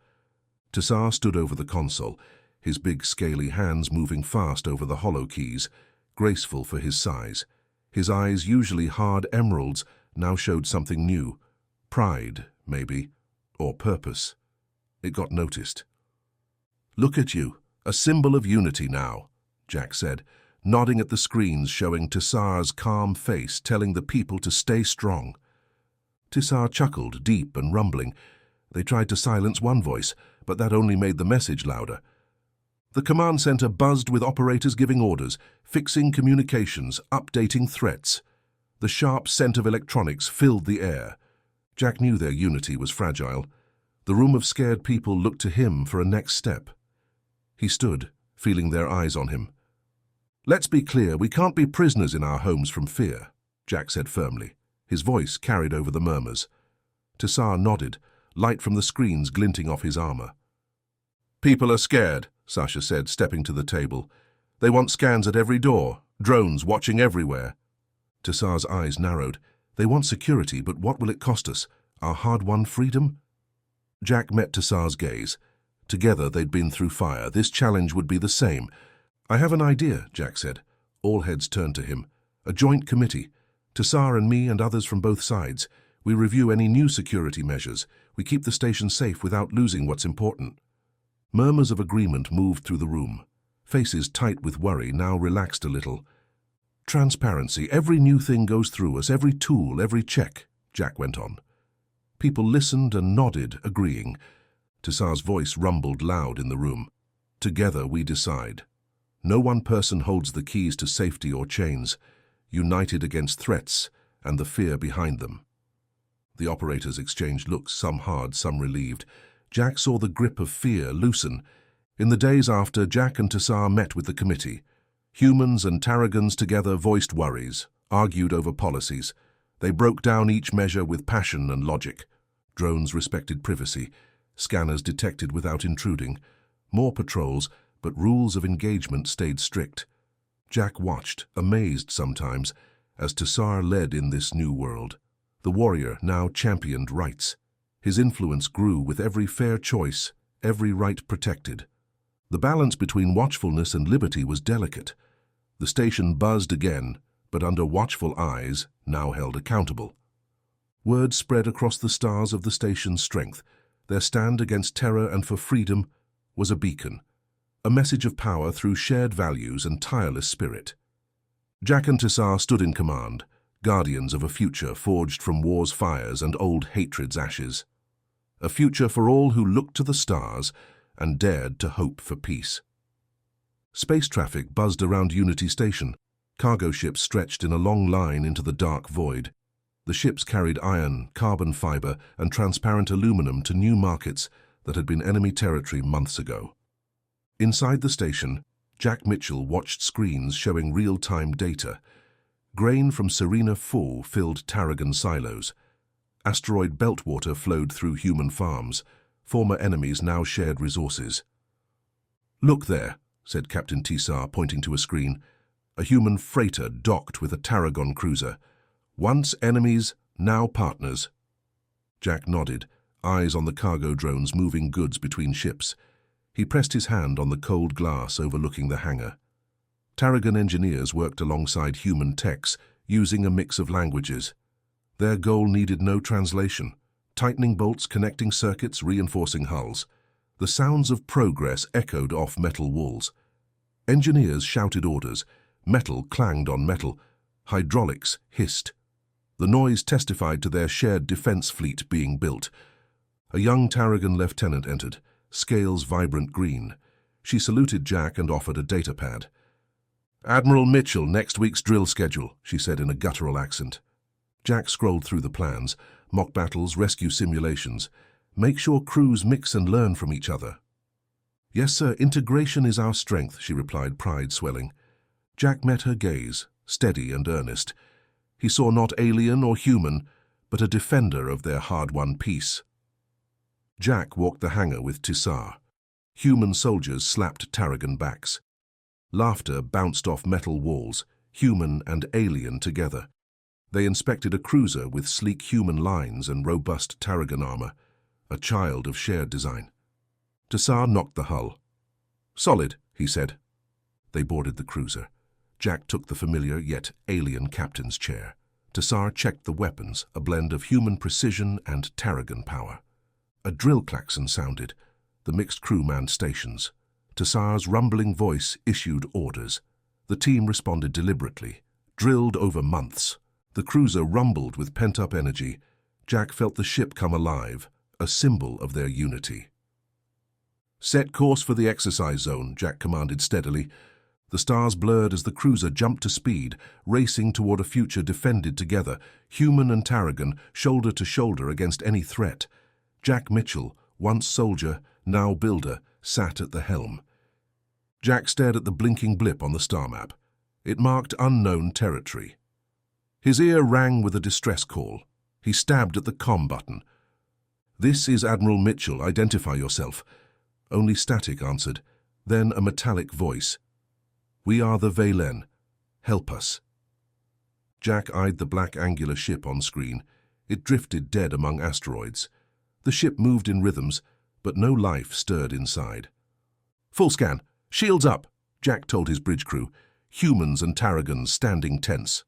Speaker 1: Tassar stood over the console, his big scaly hands moving fast over the hollow keys, graceful for his size. His eyes, usually hard emeralds, now showed something new. Pride, maybe, or purpose. It got noticed. "Look at you, a symbol of unity now," Jack said, nodding at the screens showing Tassar's calm face telling the people to stay strong. Tassar chuckled, deep and rumbling. They tried to silence one voice, but that only made the message louder. The command center buzzed with operators giving orders, fixing communications, updating threats. The sharp scent of electronics filled the air. Jack knew their unity was fragile. The room of scared people looked to him for a next step. He stood, feeling their eyes on him. "Let's be clear, we can't be prisoners in our homes from fear," Jack said firmly. His voice carried over the murmurs. Tassar nodded, light from the screens glinting off his armor. "People are scared," Sasha said, stepping to the table. "They want scans at every door, drones watching everywhere." Tassar's eyes narrowed. "They want security, but what will it cost us? Our hard-won freedom?" Jack met Tassar's gaze. Together they'd been through fire. This challenge would be the same. "I have an idea," Jack said. All heads turned to him. "A joint committee. Tassar and me and others from both sides. We review any new security measures. We keep the station safe without losing what's important." Murmurs of agreement moved through the room. Faces tight with worry now relaxed a little. "Transparency. Every new thing goes through us, every tool, every check," Jack went on. People listened and nodded, agreeing. Tassar's voice rumbled loud in the room. "Together we decide. No one person holds the keys to safety or chains, united against threats and the fear behind them." The operators exchanged looks, some hard, some relieved. Jack saw the grip of fear loosen. In the days after, Jack and Tassar met with the committee. Humans and Tarragons together voiced worries, argued over policies. They broke down each measure with passion and logic. Drones respected privacy. Scanners detected without intruding. More patrols, but rules of engagement stayed strict. Jack watched, amazed sometimes, as Tessar led in this new world. The warrior now championed rights. His influence grew with every fair choice, every right protected. The balance between watchfulness and liberty was delicate. The station buzzed again, but under watchful eyes, now held accountable. Word spread across the stars of the station's strength. Their stand against terror and for freedom was a beacon, a message of power through shared values and tireless spirit. Jack and Tessar stood in command, guardians of a future forged from war's fires and old hatred's ashes. A future for all who looked to the stars and dared to hope for peace. Space traffic buzzed around Unity Station. Cargo ships stretched in a long line into the dark void. The ships carried iron, carbon fiber, and transparent aluminum to new markets that had been enemy territory months ago. Inside the station, Jack Mitchell watched screens showing real-time data. Grain from Serena Full filled Tarragon silos. Asteroid beltwater flowed through human farms. Former enemies now shared resources. "Look there," said Captain Tessar, pointing to a screen. A human freighter docked with a Tarragon cruiser. Once enemies, now partners. Jack nodded, eyes on the cargo drones moving goods between ships. He pressed his hand on the cold glass overlooking the hangar. Tarragon engineers worked alongside human techs, using a mix of languages. Their goal needed no translation. Tightening bolts, connecting circuits, reinforcing hulls. The sounds of progress echoed off metal walls. Engineers shouted orders. Metal clanged on metal. Hydraulics hissed. The noise testified to their shared defense fleet being built. A young Tarragon lieutenant entered, scales vibrant green. She saluted Jack and offered a datapad. "Admiral Mitchell, next week's drill schedule," she said in a guttural accent. Jack scrolled through the plans, mock battles, rescue simulations. "Make sure crews mix and learn from each other." "Yes, sir, integration is our strength," she replied, pride swelling. Jack met her gaze, steady and earnest. He saw not alien or human, but a defender of their hard-won peace. Jack walked the hangar with Tessar. Human soldiers slapped Tarragon backs. Laughter bounced off metal walls, human and alien together. They inspected a cruiser with sleek human lines and robust Tarragon armor, a child of shared design. Tessar knocked the hull. "Solid," he said. They boarded the cruiser. Jack took the familiar yet alien captain's chair. Tessar checked the weapons, a blend of human precision and Tarragon power. A drill klaxon sounded. The mixed crew manned stations. Tessar's rumbling voice issued orders. The team responded deliberately, drilled over months. The cruiser rumbled with pent-up energy. Jack felt the ship come alive, a symbol of their unity. "Set course for the exercise zone," Jack commanded steadily. The stars blurred as the cruiser jumped to speed, racing toward a future defended together, human and Tarragon, shoulder to shoulder against any threat. Jack Mitchell, once soldier, now builder, sat at the helm. Jack stared at the blinking blip on the star map. It marked unknown territory. His ear rang with a distress call. He stabbed at the comm button. "This is Admiral Mitchell. Identify yourself." Only static answered, then a metallic voice. "We are the Valen. Help us." Jack eyed the black angular ship on screen. It drifted dead among asteroids. The ship moved in rhythms, but no life stirred inside. "Full scan. Shields up," Jack told his bridge crew. Humans and Tarragons standing tense.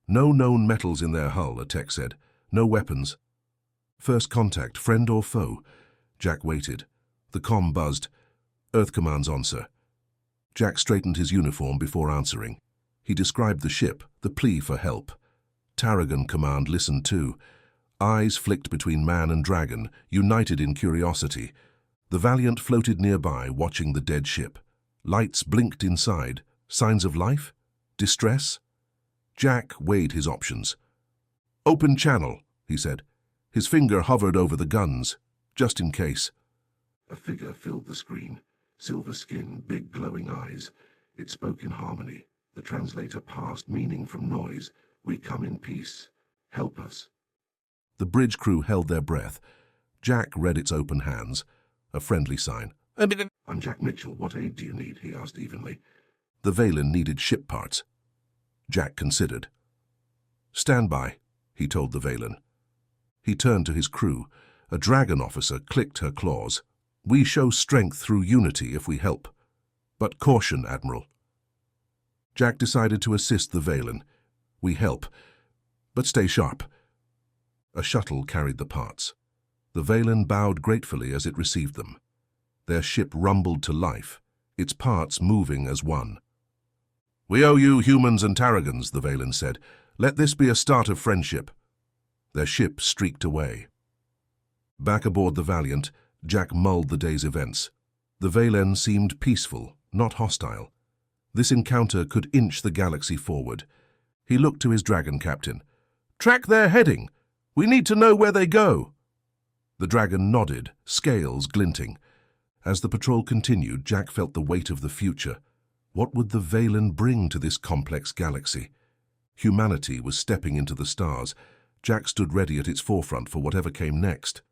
Speaker 1: "No known metals in their hull," a tech said. "No weapons." "First contact, friend or foe?" Jack waited. The comm buzzed. "Earth Command's on, sir." Jack straightened his uniform before answering. He described the ship, the plea for help. Tarragon Command listened too. Eyes flicked between man and dragon, united in curiosity. The Valiant floated nearby, watching the dead ship. Lights blinked inside. Signs of life? Distress? Jack weighed his options. "Open channel," he said. His finger hovered over the guns, just in case. A figure filled the screen. Silver skin, big glowing eyes. It spoke in harmony. The translator passed meaning from noise. "We come in peace. Help us." The bridge crew held their breath. Jack read its open hands. A friendly sign. "I'm Jack Mitchell. What aid do you need?" he asked evenly. The Valen needed ship parts. Jack considered. "Stand by," he told the Valen. He turned to his crew. A dragon officer clicked her claws. "We show strength through unity if we help. But caution, Admiral." Jack decided to assist the Valen. "We help, but stay sharp." A shuttle carried the parts. The Valen bowed gratefully as it received them. Their ship rumbled to life, its parts moving as one. "We owe you, humans and Tarragons," the Valen said. "Let this be a start of friendship." Their ship streaked away. Back aboard the Valiant, Jack mulled the day's events. The Valen seemed peaceful, not hostile. This encounter could inch the galaxy forward. He looked to his dragon captain. "Track their heading. We need to know where they go." The dragon nodded, scales glinting. As the patrol continued, Jack felt the weight of the future. What would the Valen bring to this complex galaxy? Humanity was stepping into the stars. Jack stood ready at its forefront for whatever came next.